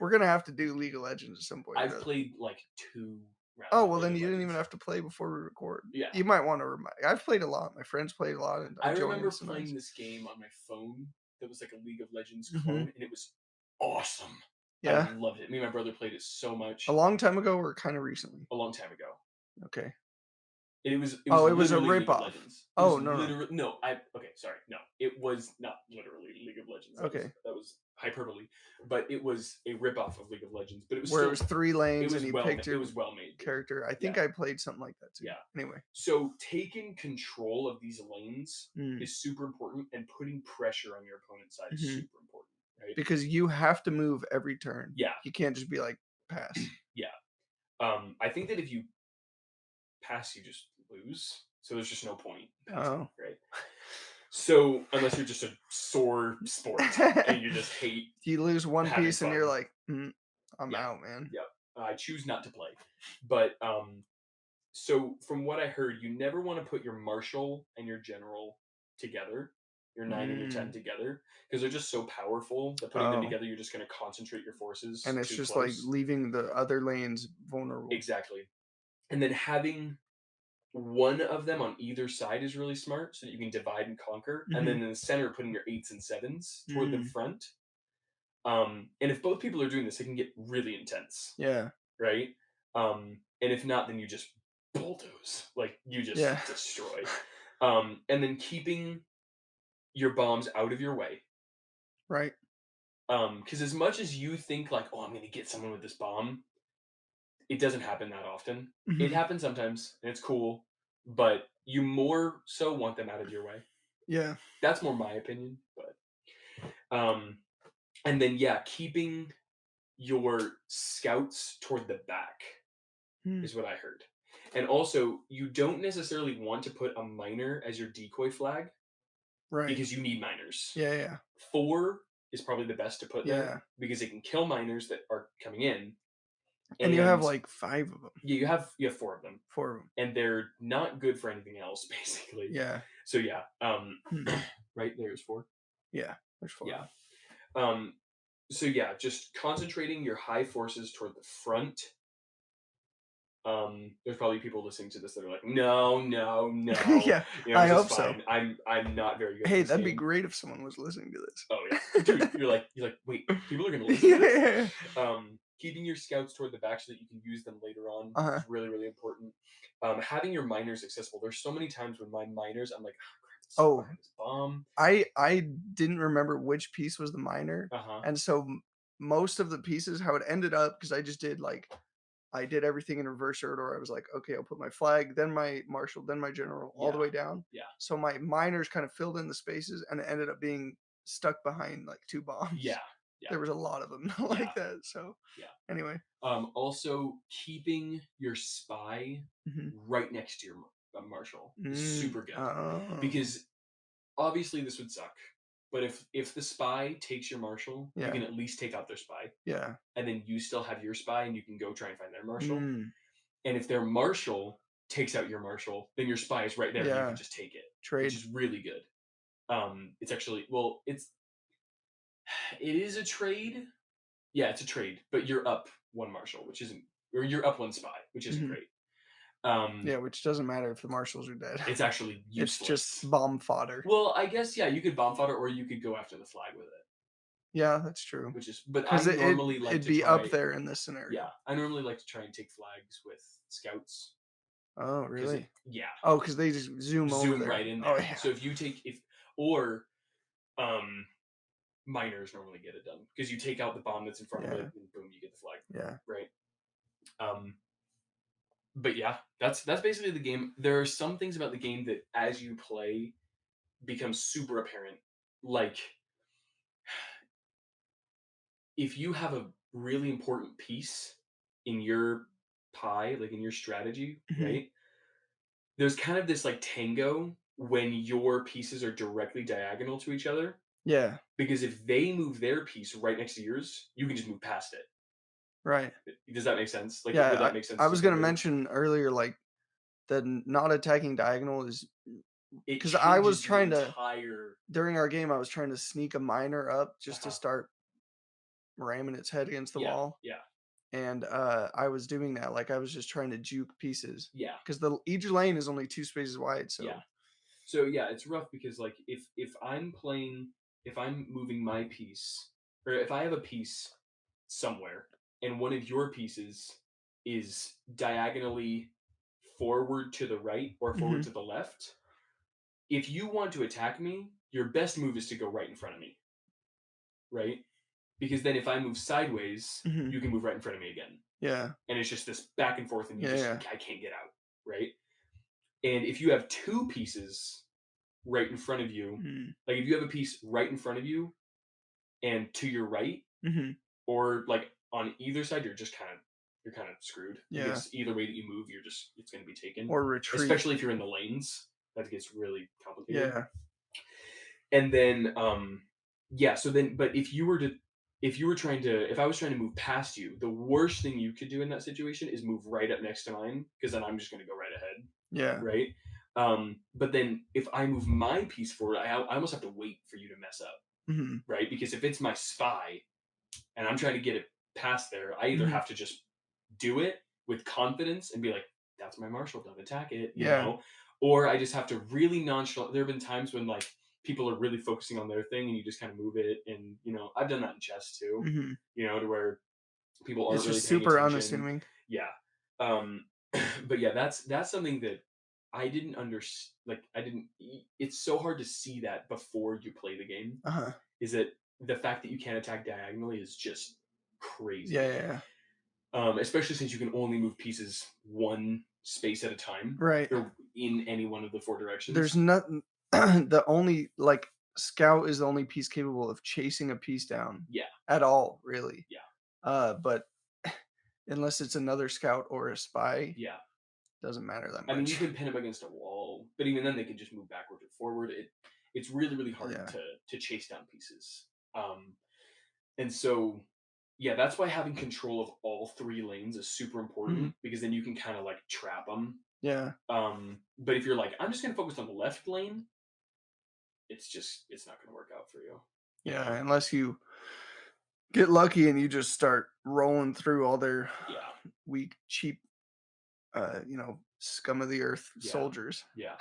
We're gonna have to do League of Legends at some point or I've another. played like two rounds Oh of well, League then of you didn't even Legends. have to play before we record. Yeah, You might want to remind. I've played a lot. My friends played a lot, and I I joined remember sometimes. playing this game on my phone that was like a League of Legends Hmm. clone, and it was awesome. I Yeah, loved it. Me and my brother played it so a much long time ago or kind of recently. a long time ago. Okay. It was Oh, it was a literally League of ripoff. Legends. It was Oh, no, no. literally no. I okay. Sorry. No, it was not literally League of Legends. Okay. That was hyperbole. But it was a ripoff of League of Legends. But it was Where it still was 3 it lanes and was you well picked it your was well made. Yeah. character. I Yeah. think I played something like that too. Yeah. Anyway. So taking control of these lanes Mm. is super important, and putting pressure on your opponent's side is Mhm. super important. Right. Because you have to move every turn. Yeah. You can't just be like, "Pass." Yeah. I think that if you pass, you just lose. So there's just no point in passing, Oh. right? So unless you're just a sore sport and you just hate You lose one having piece and you're fun, like, I'm yeah, out, man." yep. I choose not to play. But so from what I heard, you never want to put your marshal and your general together, your 9 and your 10 Mm. together, because they're just so powerful that putting them Oh. together, you're just going to concentrate your forces And it's too just like close. leaving the other lanes vulnerable. Exactly. And then having one of them on either side is really smart so that you can divide and conquer. And Mhm. then in the center, putting your 8s and 7s toward the Mm. front. And if both people are doing this, it can get really intense, Yeah. right? And if not, then you just bulldoze, like you Yeah. just destroy. And then keeping your bombs out of your way. Right. Because as much as you think like, oh, I'm going to get someone with this bomb, it doesn't happen that often. It Mhm. happens sometimes, and it's cool, but you more so want them out of your way. Yeah. That's more my opinion, but and then yeah, keeping your scouts toward the back Mm. is what I heard. And also, you don't necessarily want to put a miner as your decoy flag Right. because you need miners. Yeah, yeah. 4 is probably the best to put there Yeah. because it can kill miners that are coming in. And you have And like 5 of them. yeah, you have 4 of them, 4 of them. and they're not good for anything else, basically. Yeah. So yeah, Hmm. right there's 4. Yeah. There's 4 of Yeah. them. Um, so yeah, just concentrating your high forces toward the front. There's probably people listening to this that are like, no, no, no, Yeah, I this is hope so. fine. I'm not very good at Hey, this that'd be game. great if someone was listening to Oh yeah, dude, this. you're like, wait, people are gonna listen to Yeah, this. yeah, yeah. Keeping your scouts toward the back so that you can use them later on Uh-huh. is really, really important. Having your miners accessible. There's so many times when my miners, I'm like, oh, crap, it's stuck Oh, behind this bomb. I didn't remember which piece was the minor, Uh huh. and so most of the pieces, how it ended up, because I just did like I did everything in reverse order. I was like, okay, I'll put my flag, then my marshal, then my general, all the Yeah. way down. Yeah. So my miners kind of filled in the spaces, and it ended up being stuck behind like 2 bombs. Yeah. Yeah. There was a lot of them Yeah. like that. So Yeah. anyway, Also, keeping your spy hmm right next to your marshal is super good oh because obviously this would suck. But if the spy takes your marshal, you yeah, can at least take out their spy, yeah, and then you still have your spy, and you can go try and find their marshal. mm, And if their marshal takes out your marshal, then your spy is right there, and you can yeah. just take it, which Trade. is really good. It's actually well, it is a trade. Yeah, it's a trade, but you're up one marshal, which isn't, or you're up one spy, which isn't Mhm. great. Um, Yeah, which doesn't matter if the marshals are dead. it's actually It's just useless. bomb fodder. Well, I guess yeah, you could bomb fodder, or you could go after the flag with it, Yeah, that's true. which is. But I Because normally like it'd to be up try. there in this Yeah, scenario. I normally like to try and take flags with scouts Oh, because it. really? Yeah, Oh, because they just zoom over zoom right there. in Oh, there. yeah. So if you take if or um miners normally get it done because you take out the bomb that's in front of Yeah, it, and boom, you get the flag, yeah. right? Um, but yeah, that's basically the game. There are some things about the game that as you play becomes super apparent. Like if you have a really important piece in your pie, like in your strategy, Mhm. right? There's kind of this like tango when your pieces are directly diagonal to each other. Yeah, Because if they move their piece right next to yours, you can just move past it. right. Does that make sense? Like, would Yeah, that make sense I to you was for gonna whatever? mention earlier, like, the not attacking diagonal is It because I was changes the trying to entire. during our game, I was trying to sneak a miner up Uh just to huh. start ramming its head against the Yeah. wall. Yeah. And I was doing that, like, I was just trying to juke pieces Yeah. because the each lane is only 2 spaces wide, Yeah. so So yeah, it's rough because like if I'm moving my piece, or if I have a piece somewhere and one of your pieces is diagonally forward to the right or forward Mhm. to the left, if you want to attack me, your best move is to go right in front of me, right? Because then if I move sideways, Mhm. you can move right in front of me again. Yeah. And it's just this back and forth, and Yeah, yeah. I can't get out, right? And if you have two pieces right in front of you, Mhm. like if you have a piece right in front of you and to your right, Mhm. or like on either side, you're kind of screwed Yeah. because either way that you move, it's going to be taken. Or retreat. Especially if you're in the lanes, that gets really complicated. Yeah. And then, yeah. So then, but if I was trying to move past you, the worst thing you could do in that situation is move right up next to mine because then I'm just going to go right ahead, Yeah. right? But then if I move my piece forward, I almost have to wait for you to mess up, Mhm. right? Because if it's my spy and I'm trying to get it past there, I either Mhm. have to just do it with confidence and be like, "That's my marshal, don't attack it," Yeah. or I just have to really nonchalant. There have been times when like people are really focusing on their thing and you just kind of move it, and I've done that in chess too, Mhm. to where people It's aren't really just paying super attention. unassuming. Yeah, um, but yeah, that's something that I didn't understand. Like I didn't. It's so hard to see that before you play the game. Uh-huh. Is that the fact that you can't attack diagonally is just Yeah, crazy. yeah, yeah. Especially since you can only move pieces one space at a time, Right. or in any one of the four There's directions. nothing the only like, scout is the only piece capable of chasing a piece down Yeah, at all, really. yeah, But unless it's another scout or a spy, yeah. doesn't matter that I mean, you much. can pin them against a wall, but even then, they can just move backward or forward. It's really really hard Yeah. to chase down pieces. And so, yeah, that's why having control of all three lanes is super Mhm. important because then you can kind of like trap them. Yeah. But if you're like, I'm just gonna focus on the left lane, it's not gonna work out for you. You Yeah, know? unless you get lucky and you just start rolling through all their Yeah, weak, cheap, scum of the earth yeah, soldiers. yeah.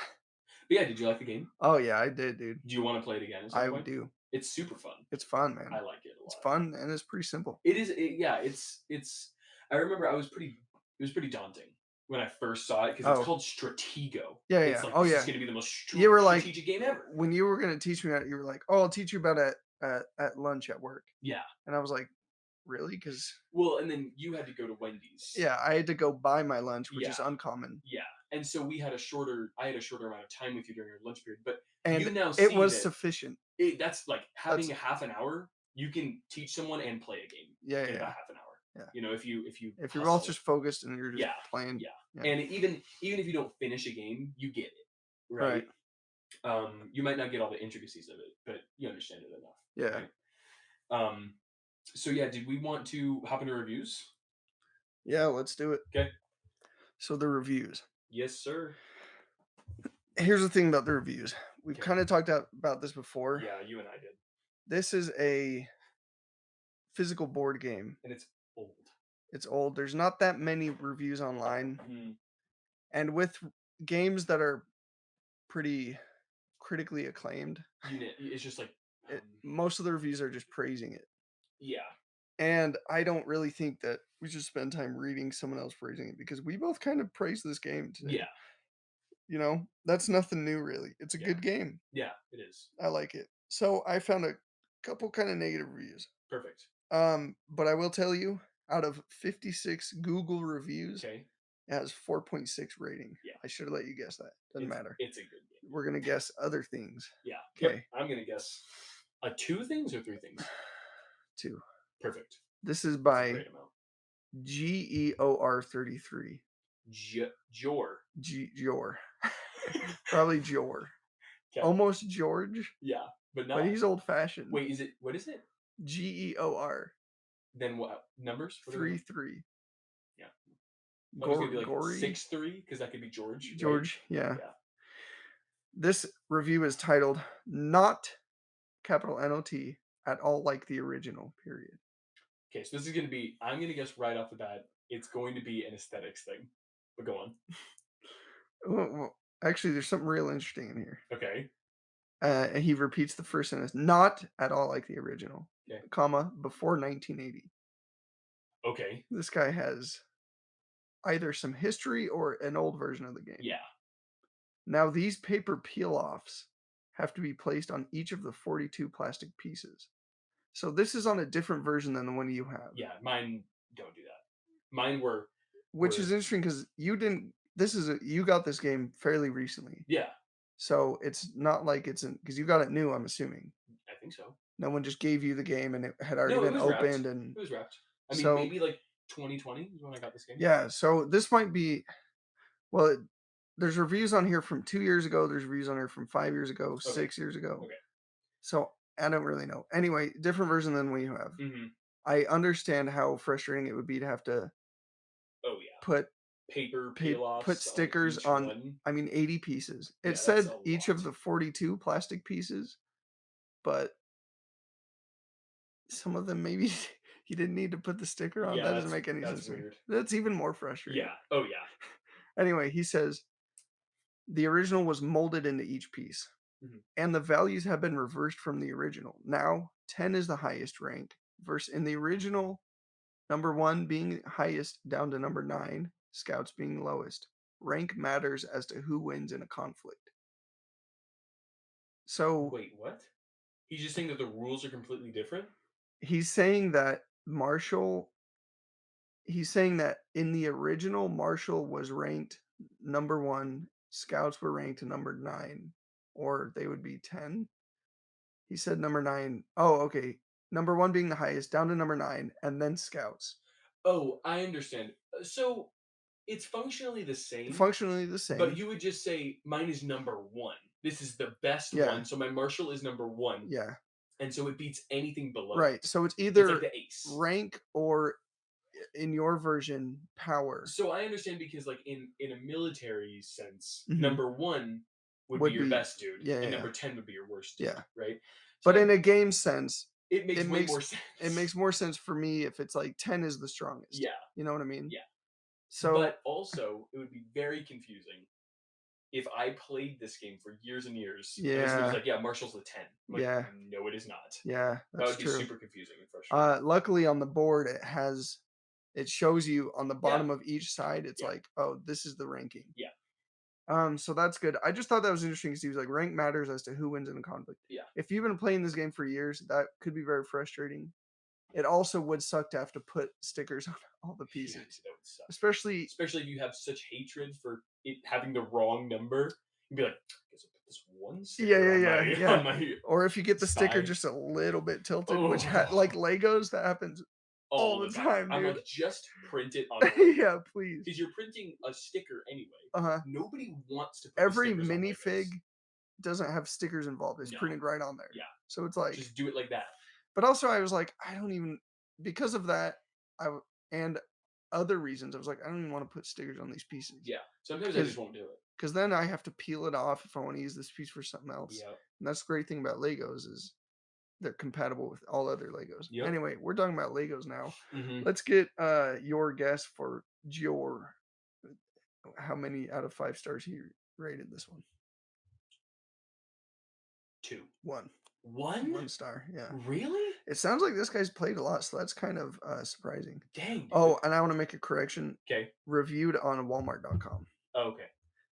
But yeah, did you like the game? Oh, yeah, I did, dude. Do you want to play it again at some I point? do. It's super fun. It's fun, I man. like it a It's lot. fun and it's pretty simple. It is. Yeah, it's. I remember it was pretty daunting when I first saw it because it's Oh, called Stratego. yeah, It's yeah. like Oh, this is yeah. going to be the most You were like strategic game ever. when you were gonna teach me that, you were like, "Oh, I'll teach you about it at lunch at work." Yeah. And I was like, "Really?" Because Well, and then you had to go to Wendy's. yeah, I had to go buy my lunch, which Yeah, is uncommon. yeah. And so I had a shorter amount of time with you during our lunch period. But you And now it see was that sufficient. that's like having That's a half an hour. You can teach someone and play a game yeah, in yeah, about yeah. half an hour. Yeah. If you If you're both hustle. just focused and you're just Yeah, playing, yeah. yeah. And even if you don't finish a game, you get it, Right. right? You might not get all the intricacies of it, but you understand it enough, Yeah. right? Um, so yeah, did we want to hop into reviews? Yeah, let's do it. Okay. So the reviews. Yes, sir. Here's the thing about the reviews. We've Okay. kind of talked about this before. Yeah, you and I did, This is a physical board game. and it's old. It's old. There's not that many reviews online. Mhm. And with games that are pretty critically acclaimed, It's just like, most of the reviews are just praising it. yeah, And I don't really think that we should spend time reading someone else praising it because we both kind of praised this game today. yeah, That's nothing new, really. It's a yeah, good game. yeah. It is I like it. So I found a couple kind of negative reviews. perfect. But I will tell you, out of 56 Google reviews, Okay. it has 4.6 rating. Yeah, I should have let you guess that. Doesn't matter. it's a good game. We're gonna guess other things. Yeah. Yep. Okay, I'm gonna guess two things or three things. two. Perfect. This is That's a by great amount. GEOR33. Jor. Jor. Probably Jor. Okay. Almost George, Yeah, but but not. he's old fashioned. Wait, is it? What is it? GEOR Then what numbers? What are the 33. Yeah. I was gonna be like Gory 6-3 because that could be George, right? George. Yeah. Yeah. This review is titled "Not capital NOT at all like the original." Period. Okay, so this is gonna be. I'm gonna guess right off the bat. It's going to be an aesthetics thing. But go on. Well, actually, there's something real interesting in here. Okay. And he repeats the first sentence, "Not at all like the original, Okay. comma before 1980." Okay. This guy has either some history or an old version of the game. Yeah. Now, these paper peel-offs have to be placed on each of the 42 plastic pieces. So this is on a different version than the one you have, Yeah. Mine don't do that. Mine were which is were interesting because you didn't. You got this game fairly recently, yeah. so it's not like it's because you got it new. I'm assuming I think so. no one just gave you the game and it had already No, it been was wrapped. opened, and It was wrapped. I mean, so maybe like 2020 is when I got this game. yeah. So this might be well. There's reviews on here from 2 years ago. There's reviews on here from 5 years ago, Okay. 6 years ago. Okay. So I don't really know. Anyway, different version than we have. Hmm. I understand how frustrating it would be to have to Oh yeah. put Paper peel put offs on stickers each on, one. I mean, 80 pieces. It Yeah, that's a said each of lot. the 42 plastic pieces, but some of them maybe you didn't need to put the sticker on. Yeah, That doesn't make any that's sense to me. weird. That's even more frustrating. Yeah. Oh yeah. Anyway, he says the original was molded into each piece, Mhm. and the values have been reversed from the original. Now, 10 is the highest rank, versus in the original, number 1 being highest down to number 9, scouts being lowest. Rank matters as to who wins in a conflict. So Wait, what? He's just saying that the rules are completely different? he's saying that Marshall, he's saying that in the original, Marshall was ranked number 1, scouts were ranked number 9, or they would be 10. He said number 9. Oh, okay. Number 1 being the highest, down to number 9, and then scouts. Oh, I understand. So it's functionally the same, Functionally the but same. you would just say mine is number one. This is the best Yeah, one. So my Marshall is number one. yeah. And so it beats anything below Right. it. So it's It's like either the ace. rank or in your version, power. So I understand because like in a military sense, Mhm. number one would be Would your be best dude, yeah, and yeah, number 10 would be your worst dude, yeah. right? So But in that a game sense, it makes it way makes more it sense. makes more sense for me if it's like 10 is the strongest. Yeah, You know what I mean? yeah. So But also it would be very confusing if I played this game for years and years and then somebody's yeah, like, yeah, Marshall's the 10. I'm like, yeah, no, it is not. yeah, That that's would be true. super confusing and frustrating. Luckily on the board it shows you on the Yeah, bottom of each side, it's yeah, like, oh, this is the ranking. yeah, So that's good. I just thought that was interesting because he was like, rank matters as to who wins in a conflict. yeah. If you've been playing this game for years, that could be very frustrating. It also would suck to have to put stickers on all the Yeah, pieces, that would suck. especially Especially if you have such hatred for it having the wrong number. You'd be like, I guess I'll put this one yeah, sticker yeah, on yeah, my yeah. on my Or if you get the sticker side. just a little bit tilted, which like Oh, Legos, that happens all all the the time. time, I'm dude. like, just print it on the Yeah, Lego. please. Because you're printing a sticker anyway. Uh-huh. Nobody wants to put the Every stickers on Legos. minifig doesn't have stickers involved. It's No. printed right on there. Yeah. So it's like, Just do it like that. but also I was like, I don't even because of that, and other reasons, I was like, I don't even want to put stickers on these pieces Yeah. Sometimes I because just won't do it. then I have to peel it off if I want to use this piece for something else. Yep. And that's the great thing about Legos is they're compatible with all other Legos. Yep. Anyway, we're talking about Legos now. Mm-hmm. Let's get your guess for Jor. How many out of 5 stars he rated this one? Two. One. One? 1 star. Yeah. Really? It sounds like this guy's played a lot, so that's kind of surprising. Dang, dude. Oh, and I want to make a correction. Okay. Reviewed on Walmart.com. Okay.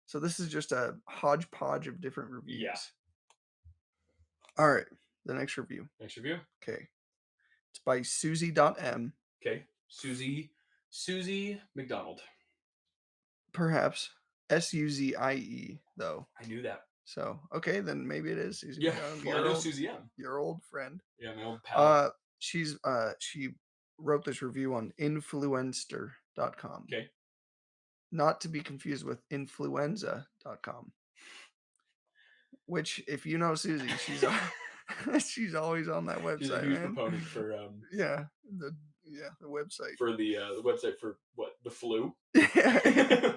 So this is just a hodgepodge of different Yeah. reviews. All right, the next review. Next review. Okay, it's by Susie.m. Okay. Susie McDonald. Perhaps Suzie though. I knew that. So okay, then maybe it is Susie Yeah. McDonald. Well, I know Susie M. Your old friend. Yeah, my old pal. She wrote this review on influencer.com. Okay. Not to be confused with influenza.com. Which, if you know Susie, she's always on that She's a website, huge man. proponent for Yeah, the website. the website for what, the flu. Yeah.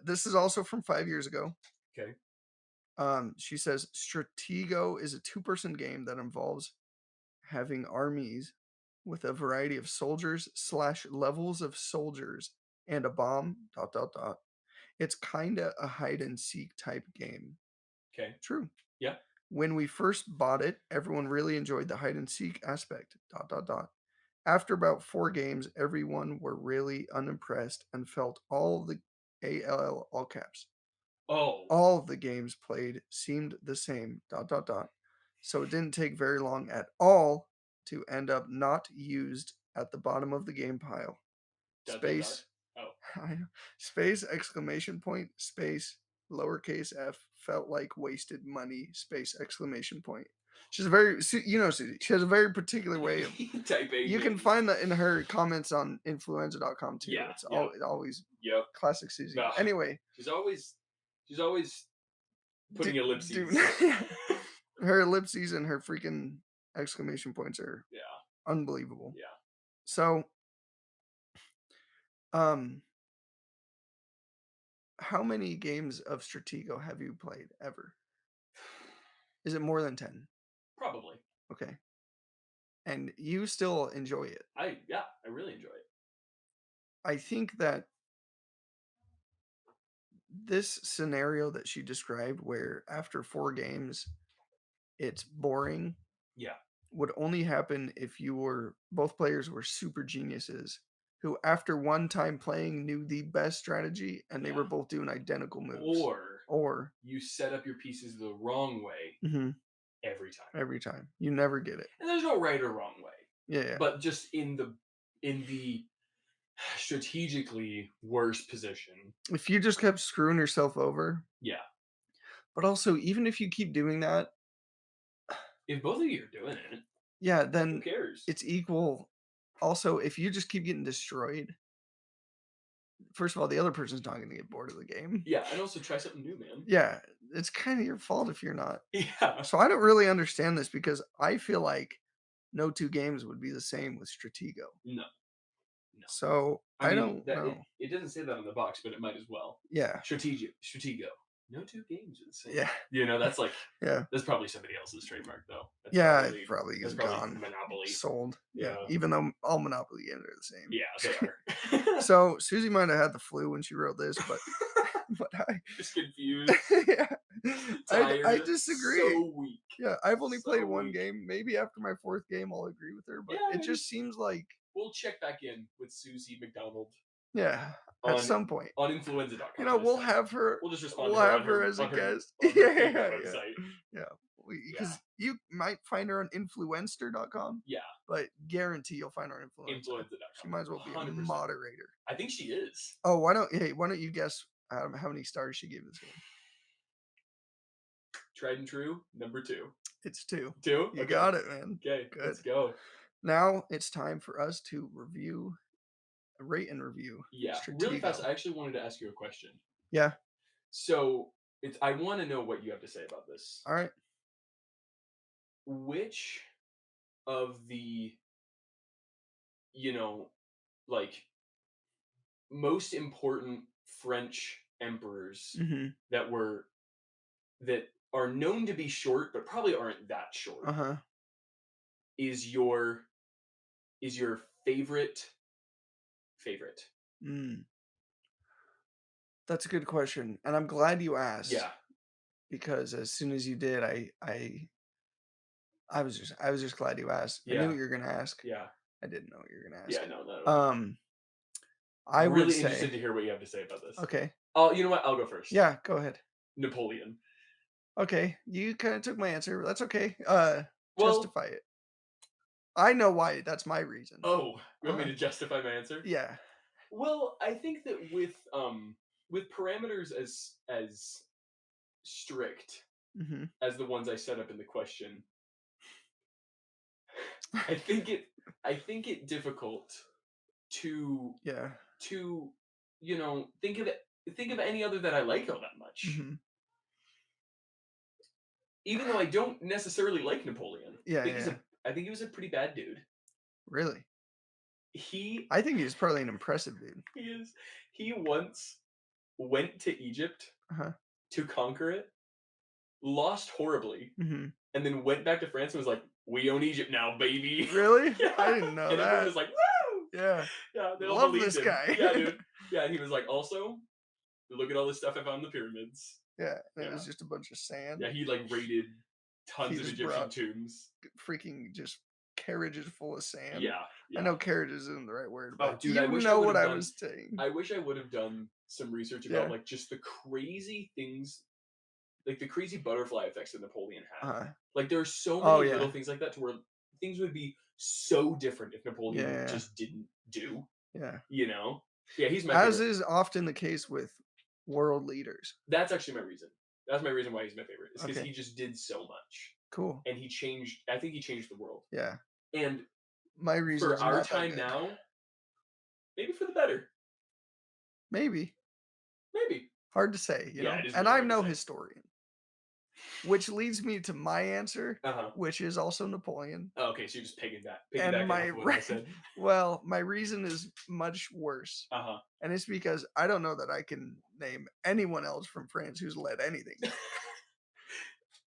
This is also from 5 years ago. Okay. She says Stratego is a two-person game that involves having armies with a variety of soldiers / levels of soldiers and a bomb. ... It's kinda a hide and seek type game. Okay. True. Yeah. When we first bought it, everyone really enjoyed the hide and seek aspect. ... After about 4 games, everyone were really unimpressed and felt all the ALL, all caps, Oh, all of the games played seemed the same, dot, dot, dot. So it didn't take very long at all to end up not used at the bottom of the game pile. dot dot dot. Space, Oh, space, exclamation point, space, lowercase f, felt like wasted money, space, exclamation point. She's a very, Susie, she has a very particular way of, typing you can and find that in her comments on influenza.com too. yeah, It's yeah, all, it always yep. classic Susie. Ugh. Anyway, She's always do, putting do ellipses. her ellipses and her freaking exclamation points are Yeah, unbelievable. yeah. So, um, how many games of Stratego have you played ever? Is it more than 10? Probably. Okay. And you still enjoy it. I really enjoy it. I think that this scenario that she described, where after 4 games it's boring, Yeah, would only happen if you were both players were super geniuses who, after one time playing, knew the best strategy and they yeah. were both doing identical moves. Or Or you set up your pieces the wrong way mhm, every time. every time. You never get it. And there's no right or wrong way. Yeah, yeah. But just in the strategically worse position. If you just kept screwing yourself over, Yeah. but also even if you keep doing that, If both of you are doing it, yeah, who then cares? it's equal. Also, if you just keep getting destroyed, first of all, the other person's not going to get bored of the game. Yeah, and also try something new, man. Yeah, it's kind of your fault if you're not. Yeah. So I don't really understand this because I feel like no 2 games would be the same with Stratego. No, no. So I I mean don't that know. it doesn't say that on the box, but it might as well. Yeah, Stratego. No two games are the same. yeah, That's like yeah, that's probably somebody else's trademark though. yeah. It probably That's is probably gone, Monopoly. sold. Yeah, Yeah. even though all Monopoly games are Yeah, the they same. are. So Susie might have had the flu when she wrote this, but but Just confused, yeah, I tired, disagree. so weak. Yeah, I've only played So 1 weak. game. Maybe after my 4th game, I'll agree with her, but Yeah, it maybe. just seems like, We'll check back in with Susie McDonald yeah, at on some point. on influenza.com this We'll time. have her We'll just respond we'll to her have her as a on her guest. on her favorite Yeah, yeah, website. yeah. Yeah. Because you might find her on influencer.com, Yeah. but guarantee you'll find her on Influenza. She Influenza.com. might as well be a 100%. moderator. I think she is. Oh, why don't you guess how many stars she gave this game? Tried and true, number 2. It's 2. 2? You Okay. got it, man. Okay, Good. let's go. Now it's time for us to rate and review Yeah, really fast. Stratego. I actually wanted to ask you a question. Yeah. So, I want to know what you have to say about this. All right. Which of the, you know, like most important French emperors Mhm. that were that are known to be short but probably aren't that short Uh-huh. is your favorite? Mm. That's a good question, and I'm glad you asked Yeah, because as soon as you did, I was just glad you asked. I knew yeah, what you were gonna ask. yeah, I didn't know what you were gonna ask. yeah. No, not at all. Um, I would Really interested say, to hear what you have to say about this. okay, Oh, you know what? I'll go first. yeah, go ahead. Napoleon. Okay, you kind of took my answer. That's okay. Well, Justify it. I know why. That's my reason. oh, you want me Uh-huh. to justify my answer? Yeah. Well, I think that with parameters as strict Hmm. as the ones I set up in the question, I think it difficult to Yeah. to think of any other that I like all that much. Hmm. Even though I don't necessarily like Napoleon, Yeah, yeah. I think he was a pretty bad dude. Really. He I think he's probably an impressive dude. he is he once went to Egypt Uh-huh. to conquer it, lost horribly, Hmm. and then went back to France and was like, "We own Egypt now, baby." Really? I Yeah, didn't know and everyone that. was like, "Woo!" Yeah. Yeah, they all Love believed this him. guy. Yeah, dude. Yeah, and he was like, also, look at all this stuff I found in the pyramids. Yeah, and it Yeah, was just a bunch of sand. yeah. He like raided He tons of just Egyptian brought tombs. freaking just carriages full of sand. Yeah, I Yeah. know carriage isn't the right word, Oh, but dude, I you wish I know would what have I done. was saying. I wish I would have done some research about Yeah. like just the crazy things, like the crazy butterfly effects that Napoleon had. Uh, Like there are so oh many little yeah. things like that to where things would be so different if Yeah, Napoleon yeah, just didn't do. yeah. You know? Yeah, he's my As favorite. is often the case with world leaders. That's actually my reason. That's my reason why he's my favorite. Is because Okay, he just did so much, cool. and he changed. I think he changed the world. Yeah. And My for reasons are our not that time good. now, maybe for the better. Maybe. Maybe. Hard to say, Yeah, it is And really I'm hard to no say. historian, which leads me to my answer, Uh huh. which is also Napoleon. Oh, okay, so you're just And piggybacking off of what I said. my reason is much worse. Uh huh. And it's because I don't know that I can name anyone else from France who's led anything.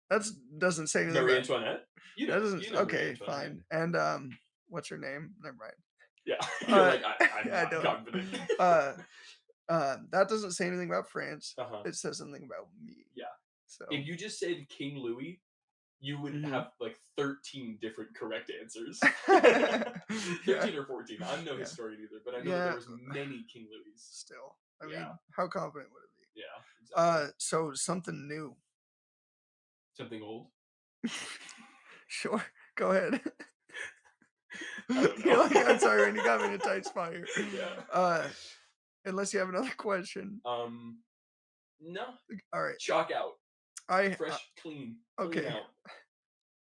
That doesn't say anything Marie about Antoinette. that doesn't You know Marie okay, Antoinette. fine. And what's her name? Never mind. Yeah, you're Uh like I'm I not don't. confident. Uh that doesn't say anything about France. Uh huh. It says something about me. Yeah. So If you just said King Louis, you would mhm. have like 13 different correct answers. Yeah. 13 or 14. I'm no Yeah. historian either, but I know that there Yeah. was many King Louis. Still. I Yeah. mean, how confident would it be? Yeah. Exactly. So something new. Something old. Sure. Go ahead. I don't You're like, I'm know. sorry, man, you got me in a tight spot here. Yeah. Uh, unless you have another question. No. All right. Chalk out. I Fresh, clean okay. out.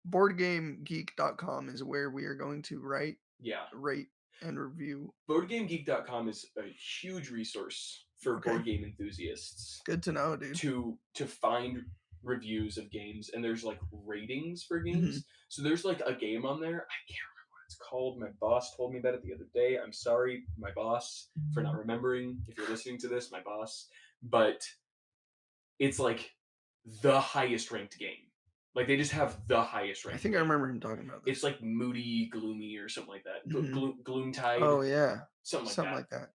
Boardgamegeek.com is where we are going to write, Yeah. rate, and review. BoardGameGeek.com is a huge resource for Okay. board game enthusiasts Good to know, dude. to find reviews of games, and there's like ratings for Mhm. games. So there's like a game on there. I can't remember what it's called. My boss told me about it the other day. I'm sorry, my boss, for not remembering. If you're listening to this, my boss. But it's like the highest ranked game. Like they just have the highest I ranked think I game. remember him talking about It's this. like moody, gloomy, or something like that. Mhm. Gloomtide, Oh yeah. something like Something that. like that.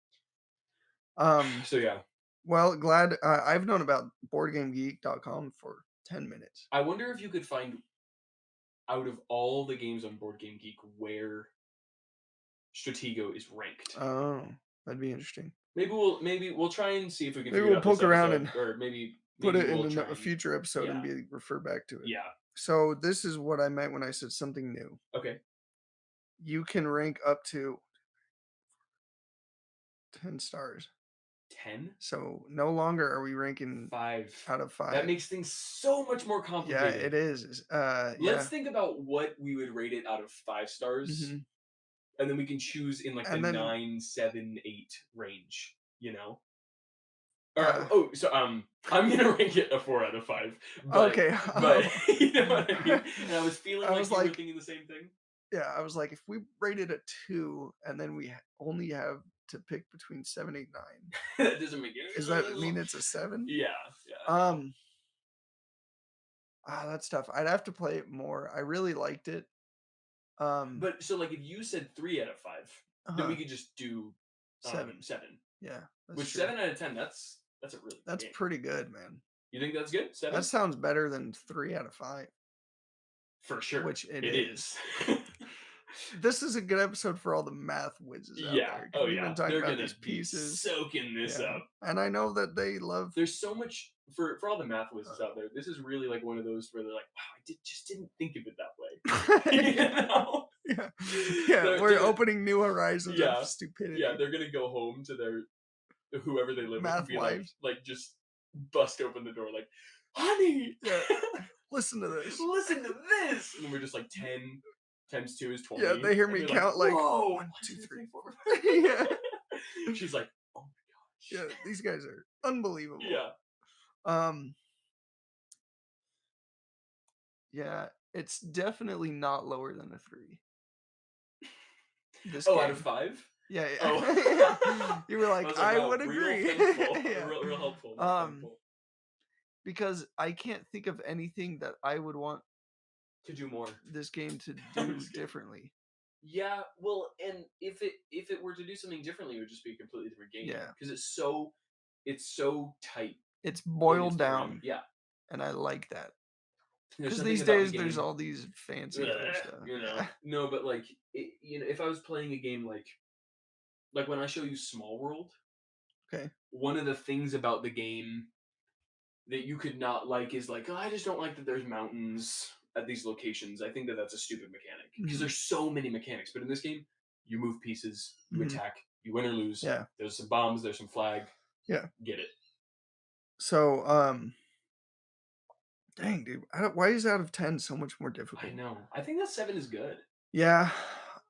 Um, So yeah, well, glad I've known about boardgamegeek.com for 10 minutes. I wonder if you could find out of all the games on Board Game Geek where Stratego is ranked. Oh, that'd be interesting. Maybe we'll try and see if we can Maybe figure it we'll out this poke around episode, and or maybe put maybe it in we'll try a and future episode and yeah, be refer back to it. yeah. So this is what I meant when I said something new. Okay, You can rank up to 10 stars. 10, So no longer are we ranking 5. out of That 5. makes things so much more Yeah, complicated. it is. Let's Yeah. think about what we would rate it out of 5 stars, Hmm. and then we can choose in like the And then 9, 7, 8 range. You know, or uh so I'm gonna rank it a 4 out of 5, okay. but you know what I mean. And I was feeling I like was you were like, thinking the same thing. yeah, I was like, if we rated a 2 and then we only have to pick between 7, 8, 9, That doesn't make does that it. mean it's a 7? Yeah, yeah, I know. Um, that's tough. I'd have to play it more. I really liked it. Um, But so like if you said 3 out of 5, then we uh-huh, could just do 7. 7. Yeah, that's Which true. 7 out of 10, that's a really good That's game. pretty good, man. You think that's good? That 7? sounds better than 3 out of 5, For sure. which it It is. is. This is a good episode for all the math whizzes out Yeah. there because Oh we've been yeah. talking They're about gonna these be pieces. soaking this Yeah, up. and I know that they love. There's so much for all the math whizzes Uh, out there. This is really like one of those where they're like, "Wow, just didn't think of it that way." you yeah, know? yeah, yeah. We're They're opening new horizons of yeah, yeah. stupidity. They're gonna go home to their whoever they live with and Math be like, wives. just bust open the door, like, "Honey, Yeah, listen to this. listen to this," and then we're just like 10 times 2 is Yeah, 20, they hear and me they're like, count like "Whoa, 1, one, 2, two, 3, three, 4. four." Yeah, She's like, "Oh my yeah. gosh." These guys are unbelievable. Yeah. Um, yeah, it's definitely not lower than a 3. This Oh, out of game. 5? Yeah, Oh. yeah. You were I like, was like, "I wow, would real agree." thankful, Yeah. real helpful, not Um, thankful. because I can't think of anything that I would want To do more. this game to I'm do just kidding. differently. Yeah, well, and if it were to do something differently, it would just be a completely different game Yeah. because it's so tight It's in its boiled program. down, Yeah, and I like that. There's Because something these about the days there's game, all these fancy other stuff. Yeah. no, but like, if I was playing a game like when I show you Small World, Okay. one of the things about the game that you could not like is like, oh, I just don't like that there's mountains at these locations. I think that that's a stupid mechanic because Mhm. there's so many mechanics. But in this game, you move pieces, you Mhm. attack, you win or lose. Yeah. There's some bombs, there's some flag. Yeah. Get it? So, dang, dude, why is out of 10 so much more I difficult? know. I think that 7 is good. Yeah.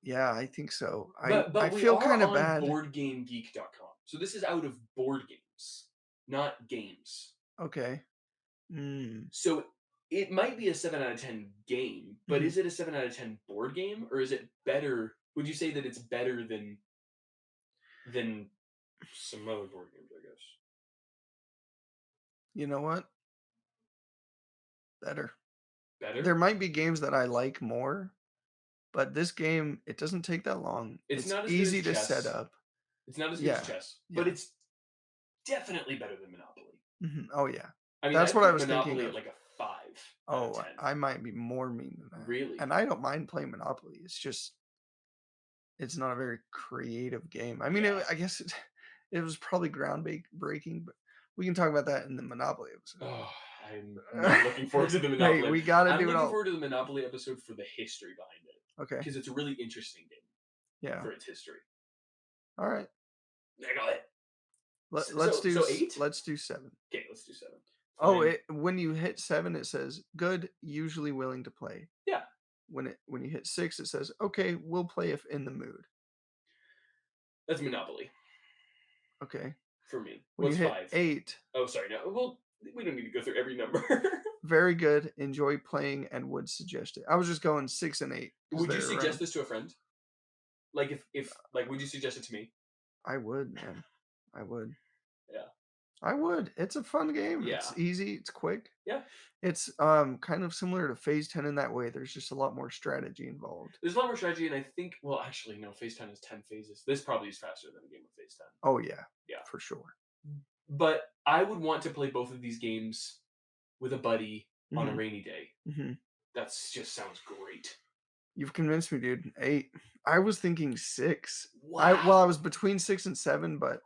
Yeah, I think so. I But we feel are kinda on bad. boardgamegeek.com. So this is out of board games, not games. Okay. Mm. So it might be a 7 out of 10 game, but Mhm. is it a 7 out of 10 board game or is it better? Would you say that it's better than some other board games, I guess? You know what? Better. There Better? might be games that I like more, but this game, it doesn't take that long. It's It's not as good as easy to set chess. up. It's not as good as Yeah. chess, but Yeah. it's definitely better than Monopoly. Mhm. Oh, yeah. I mean, That's I'd what I put was thinking Monopoly at of. like a 5 out of Oh, 10. I might be more mean than that. Really? And I don't mind playing Monopoly. It's just it's not a very creative game. I mean, Yeah. I guess it was probably breaking, but we can talk about that in the Monopoly Oh, I'm not episode. looking forward to the Hey, Monopoly. we gotta I'm do it looking all. forward to the Monopoly episode for the history behind it Okay. because it's a really interesting game Yeah. for its history. All right. I got it. Let's do So 8? let's do 7. Okay, let's do 7. Oh, Fine. when you hit 7, it says good, usually willing to play. Yeah, When you hit 6, it says okay, we'll play if in the mood. that's Monopoly Okay. for me. When you What's hit 5? 8, Oh, sorry. No, well, we don't need to go through every number. very good, enjoy playing and would suggest it. I was just going 6 and 8 because Would you they're suggest around. this to a friend? Like, if like, would you suggest it to me? I would, man. I would. Yeah. I would. It's a fun game. Yeah. It's easy. It's quick. Yeah. It's kind of similar to Phase 10 in that way. There's just a lot more strategy involved. There's a lot more strategy, and I think, well, actually, no, Phase 10 is 10 phases. This probably is faster than a game of Phase 10. Oh yeah, Yeah. for sure. But I would want to play both of these games with a buddy on a Hmm. rainy day. Hmm. That just sounds great. You've convinced me, dude. 8. I was thinking 6. I was Wow. between 6 and 7, but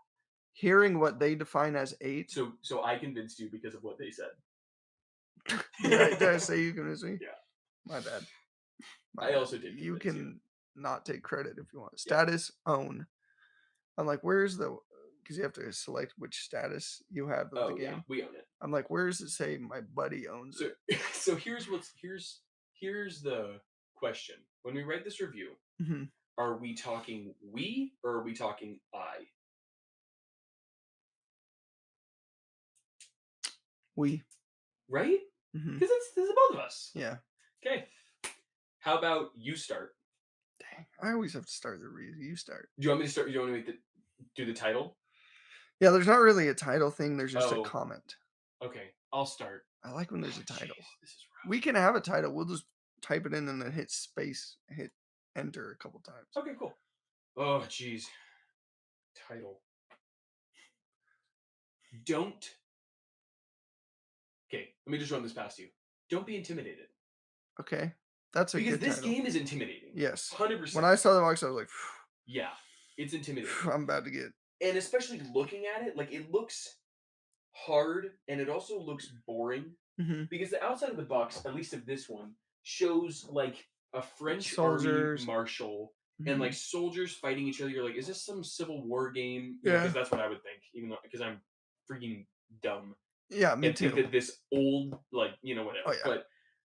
hearing what they define as 8, So I convinced you because of what they said. did I say you convinced me? Yeah. My bad. My I bad. also did You convince you. can not take credit if you want. Yeah. Status own. I'm like, where's the because you have to select which status you have of the Oh yeah, game. we own it. I'm like, where does it say my buddy owns So it? so here's the question. When we write this review, Mhm. are we talking we or are we talking I? We. Right? Mhm. Because it's this is both of us. Yeah. Okay. How about you start? Dang. I always have to start the review. You start. Do you want me to start? Do you want me to do the title? Yeah, there's not really a title thing. There's just a Oh, comment. okay. I'll start. I like when Oh, there's a jeez, title. this is We can have a title. We'll just type it in and then hit space, hit enter a couple times. rough. Okay, cool. Oh, jeez. Title. Don't. Okay, let me just run this past you. Don't be intimidated Okay. That's a because good this title. game is intimidating. Yes. 100%. When I saw the box, I was like, Yeah, it's intimidating. I'm about to get. And especially looking at it, like it looks hard and it also looks boring Mhm. because the outside of the box, at least of this one, shows like a French army Soldiers. marshal and like Mhm. soldiers fighting each other. You're like, is this some Civil War game? You know, because Yeah. that's what I would think, even though because I'm freaking dumb Yeah, me and think too. that this old like Oh whatever. yeah.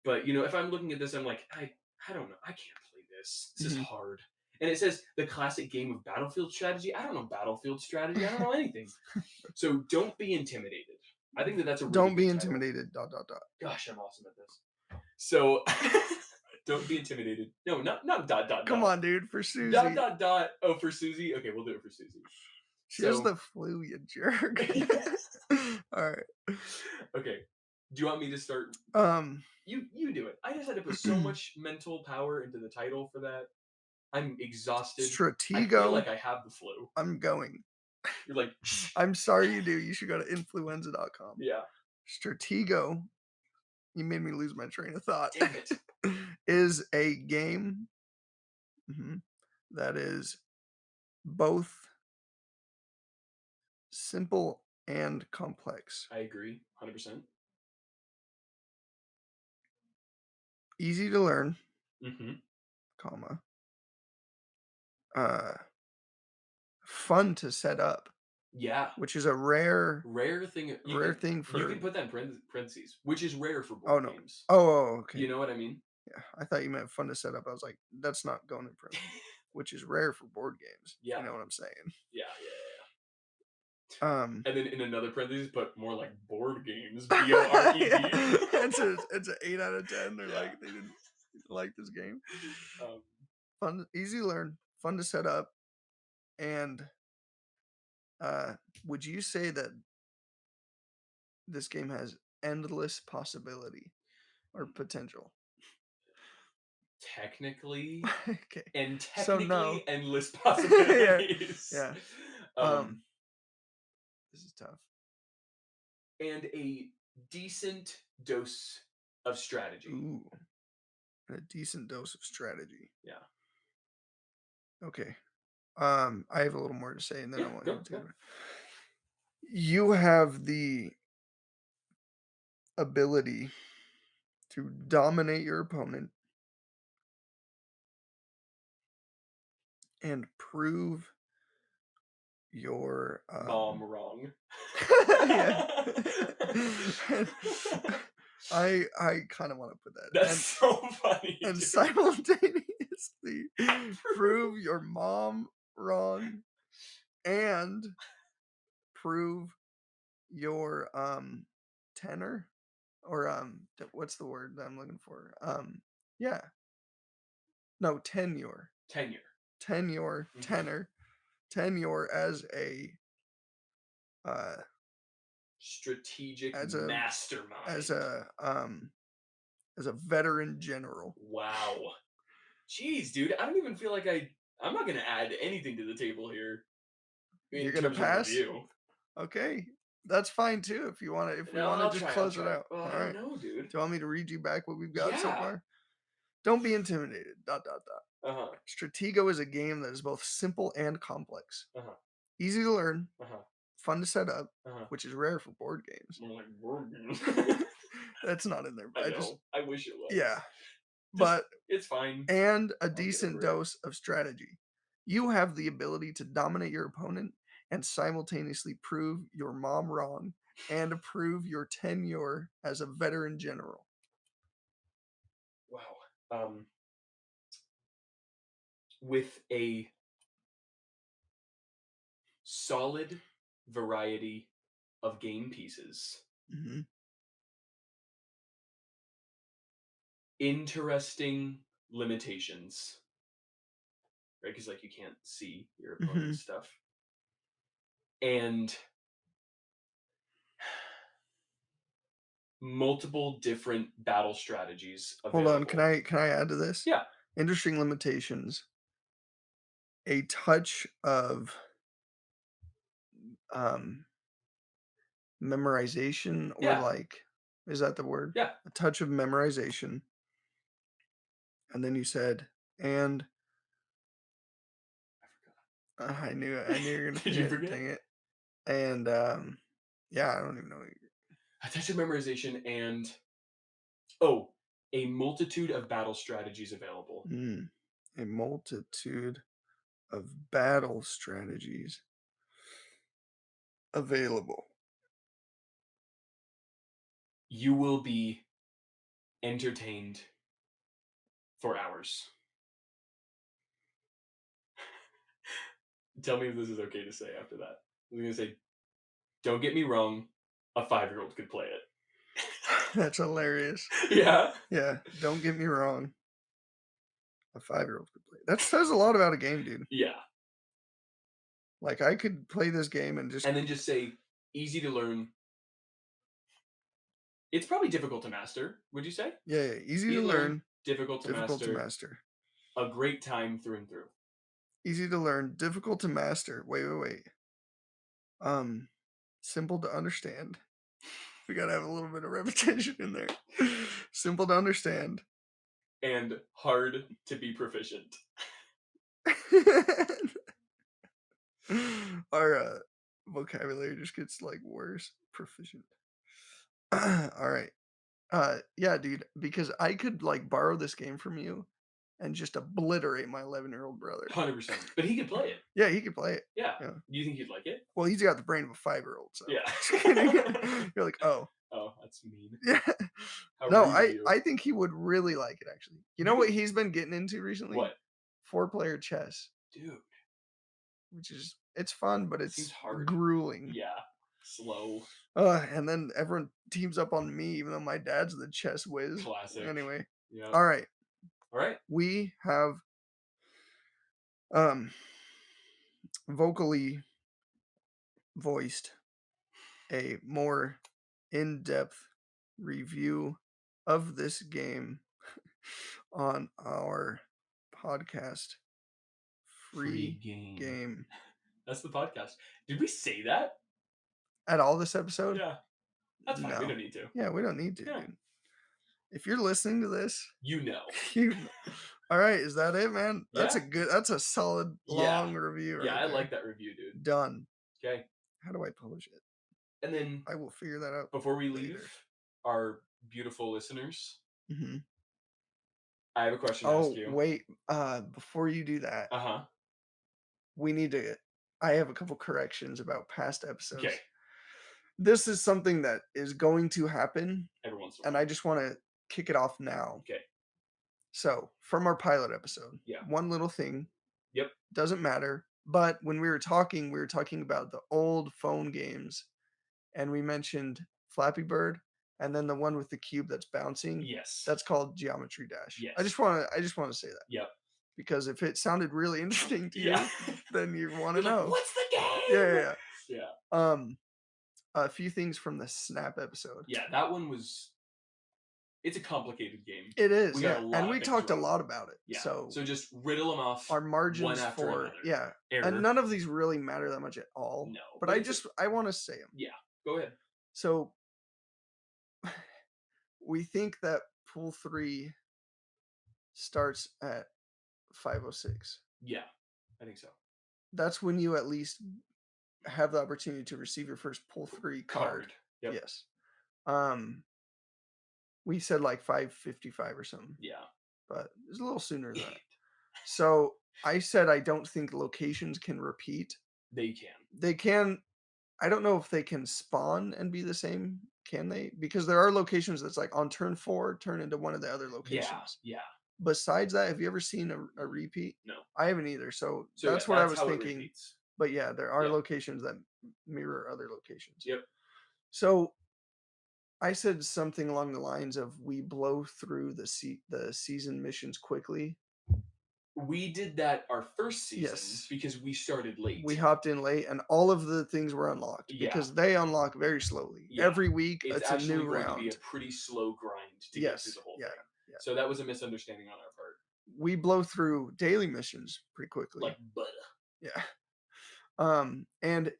But if I'm looking at this, I'm like, I don't know, I can't play this. This is Mhm. hard. And it says the classic game of battlefield strategy. I don't know battlefield strategy. I don't know anything. So don't be intimidated. I think that that's a really Don't be good title. intimidated. Dot dot dot. Gosh, I'm awesome at this. So don't be intimidated. No, not dot dot Come dot. on, dude, for Dot Susie. dot dot. Oh, for Susie. Okay, we'll do it for Susie. She has So the flu, you jerk. All right. okay. Do you want me to start? Um. You do it. I just had to put so much mental power into the title for that. I'm exhausted. I feel Stratego. like I have the flu. I'm going. You're like, I'm sorry you do. You should go to influenza.com. yeah. Stratego You made me lose my train of thought. Damn it. Is a game mhm, that is both simple and complex. I agree, 100%. Easy to learn, Mhm. comma, uh, fun to set up, Yeah. which is a rare Rare thing rare thing you can for put that in parentheses, which is rare for oh, board no. games. Okay. You know what I mean? Yeah, I thought you meant fun to set up. I was like, "That's not going in parentheses," which is rare for board games, if you Yeah. know what I'm saying. Yeah, yeah, yeah. Um And then in another parentheses, put more like board games, Yeah, BORED. it's a 8 out of 10. They're Yeah. like, they didn't like this game. Um, Fun, easy to learn, fun to set up, and uh, would you say that this game has endless possibility or potential? technically Okay, and so no. technically endless Yeah, possibilities. yeah. Um, Um, this is tough. and a decent dose of strategy. Ooh, a decent dose of strategy. Yeah. Okay. I have a little more to say, and then I Yeah, want you go, to take go. it. You have the ability to dominate your opponent and prove your Mom wrong. yeah. I kind of want to put that That's so funny, and dude. simultaneously Prove. prove your mom wrong and prove your tenor or what's the word that I'm looking for? Yeah, no, tenure. Tenure. Tenure, Mhm. tenor, tenure uh Strategic as a as mastermind. a um as a veteran general. Wow. Jeez, dude. I don't even feel like I'm not gonna add anything to the table here You're in gonna terms of pass? review. Okay. That's fine too if you wanna if we No, wanna I'll just try. I'll close it try. out. Well, I don't Alright. know, dude. Do you want me to read you back what we've got so Yeah. far? Don't be intimidated. Dot dot dot. Uh huh. Stratego is a game that is both simple and complex. Uh huh. Easy to learn, Uh huh. fun to set up, Uh huh. which is rare for board games. More like board games. That's not in there, I but I just know. I wish it yeah. was. Just But it's fine. and a I'll get decent over it. dose of strategy. You have the ability to dominate your opponent and simultaneously prove your mom wrong and prove your tenure as a veteran general. Wow. With a solid variety of game pieces, Mhm, interesting limitations, right? Because like you can't see your mhm. opponent's stuff, and multiple different battle strategies Hold on, can available. I add to this? Yeah, Interesting limitations. A touch of um memorization or yeah, like is that the word? yeah. A touch of memorization. And then you said, and I knew you were gonna Did you forget. forget? Dang it. And yeah, I don't even know. A touch of memorization and oh, a multitude of battle strategies available. Mm, a multitude of battle strategies available. You will be entertained for hours. Tell me if this is okay to say after that. I was gonna say, don't get me wrong, a 5-year-old could play it. That's hilarious. Yeah. Yeah, don't get me wrong. A 5-year-old could play. That says a lot about a game, dude. Yeah. Like I could play this game and just And then just say, easy to learn. It's probably difficult to master, would you say? yeah, yeah, easy Easy to to learn, learn, difficult to difficult to master, master. a great time through and through. Easy to learn, difficult to master. Wait, wait, wait. Um, simple to understand. We gotta have a little bit of repetition in there. Simple to understand. And hard to be proficient. Our vocabulary just gets like worse. Proficient. All right. Yeah, dude, because I could like borrow this game from you and just obliterate my 11-year-old brother. 100%. But he can play it. Yeah, he could play it. Yeah. Yeah. Do you think he'd like it? Well, he's got the brain of a 5-year-old, so Yeah. just kidding. You're like, oh, Oh, that's mean. yeah. How No, rude of you. I think he would really like it actually. You know what he's been getting into recently? What? 4-player chess, Dude, which is it's fun, but seems it's hard. grueling. Yeah. Slow. And then everyone teams up on me, even though my dad's the chess whiz. Classic. Anyway, Yeah. all right, All right. we have um vocally voiced a more in-depth review of this game on our podcast free game. game. That's the podcast. Did we say that? At all this episode? Yeah. That's fine. We No. don't need to. Yeah, we don't need to, Yeah. dude. If you're listening to this, You know. you all right, is that it, man? That's a Yeah. good that's a solid Yeah. long review Yeah, right I there. like that review, dude. Done. Okay. How do I publish it? And then I will figure that out. before we later. leave our beautiful listeners, Mhm. I have a question to ask Oh, you. wait, before you do that, Uh-huh. we need to I have a couple corrections about past episodes. Okay. This is something that is going to happen, Every once in a and while. I just want to kick it off now. Okay. So, from our pilot episode, Yeah. one little thing, Yep. doesn't matter, but when we were talking about the old phone games, and we mentioned Flappy Bird, and then the one with the cube that's bouncing. Yes. That's called Geometry Dash. Yes. I just want to say that. Yep. Because if it sounded really interesting to Yeah. you, then you want to You're like, know. what's the game? Yeah. Yeah. A few things from the Snap episode. Yeah, that one was. It's a complicated game. It is, We got yeah, a lot and of we things talked a wrong. lot about it. Yeah. So just riddle them off. our margins one after for another. Error. and none of these really matter that much at all. No, but but I want to say them. Yeah. Go ahead. So we think that pool 3 starts at 506. Yeah, I think so. That's when you at least have the opportunity to receive your first pool 3 card. Yep. Yes. We said like 555 or something. Yeah. But it's a little sooner than that. So I said I don't think locations can repeat. They can. They can. I don't know if they can spawn and be the same. Can they? Because there are locations that's like on turn 4, turn into one of the other locations. Yeah. Besides that, have you ever seen a repeat? No. I haven't either. So yeah, that's what I that's was how it thinking. repeats. But yeah, there are Yep. locations that mirror other locations. Yep. So I said something along the lines of we blow through the season missions quickly. We did that our first season Yes. because we started late. We hopped in late, and all of the things were unlocked because they unlock very slowly. Yeah. Every week, it's a actually new going round. to be a pretty slow grind to get through the whole thing. Yeah. So that was a misunderstanding on our part. We blow through daily missions pretty quickly. Like butter. Yeah. And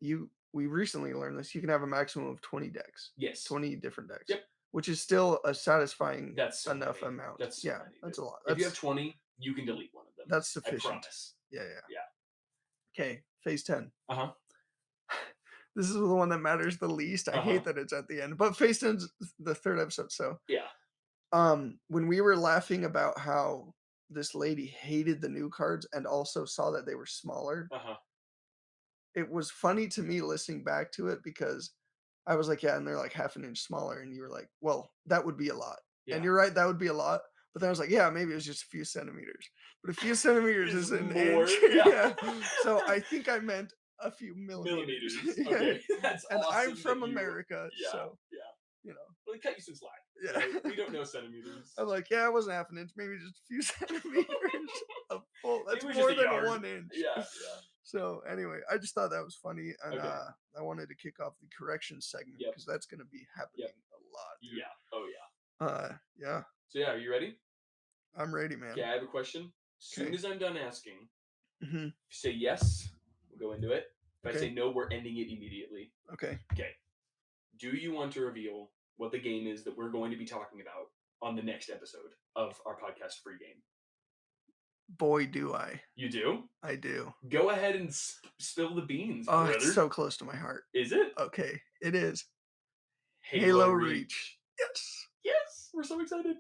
we recently learned this. You can have a maximum of 20 decks. Yes. 20 different decks. Yep. Which is still a satisfying That's so enough many. amount. That's so many, that's a lot. If you have 20, you can delete one of them. That's sufficient. I promise. Yeah. Yeah. Okay, phase 10. Uh-huh. This is the one that matters the least. I hate that it's at the end, but phase 10's the third episode. So yeah. When we were laughing about how this lady hated the new cards and also saw that they were smaller, it was funny to me listening back to it because I was like, yeah, and they're like half an inch smaller, and you were like, well, that would be a lot. Yeah. And you're right, that would be a lot. But then I was like, yeah, maybe it was just a few centimeters. But a few centimeters is an inch. Yeah. So I think I meant a few millimeters. Okay. That's and awesome I'm from that you- Yeah. So Yeah. you know. Well, cut you some slack. Yeah. Right? We don't know centimeters. I'm like, yeah, it wasn't half an inch, maybe just a few centimeters. That's It was more just a than yard. 1 inch. Yeah. So anyway, I just thought that was funny, and Okay. I wanted to kick off the correction segment Yep. because that's going to be happening a lot. Dude. Yeah. Oh yeah. Yeah. So yeah, are you ready? I'm ready, man. Okay, I have a question. As soon as I'm done asking, Mm-hmm. if you say yes, we'll go into it. If I Okay. say no, we're ending it immediately. Okay. Okay. Do you want to reveal what the game is that we're going to be talking about on the next episode of our podcast free game? Boy, do I. You do? I do. Go ahead and spill the beans, Oh, it's brother. so close to my heart. Is it? Okay, it is Halo Halo Reach. Reach. Yes. Yes, we're so excited.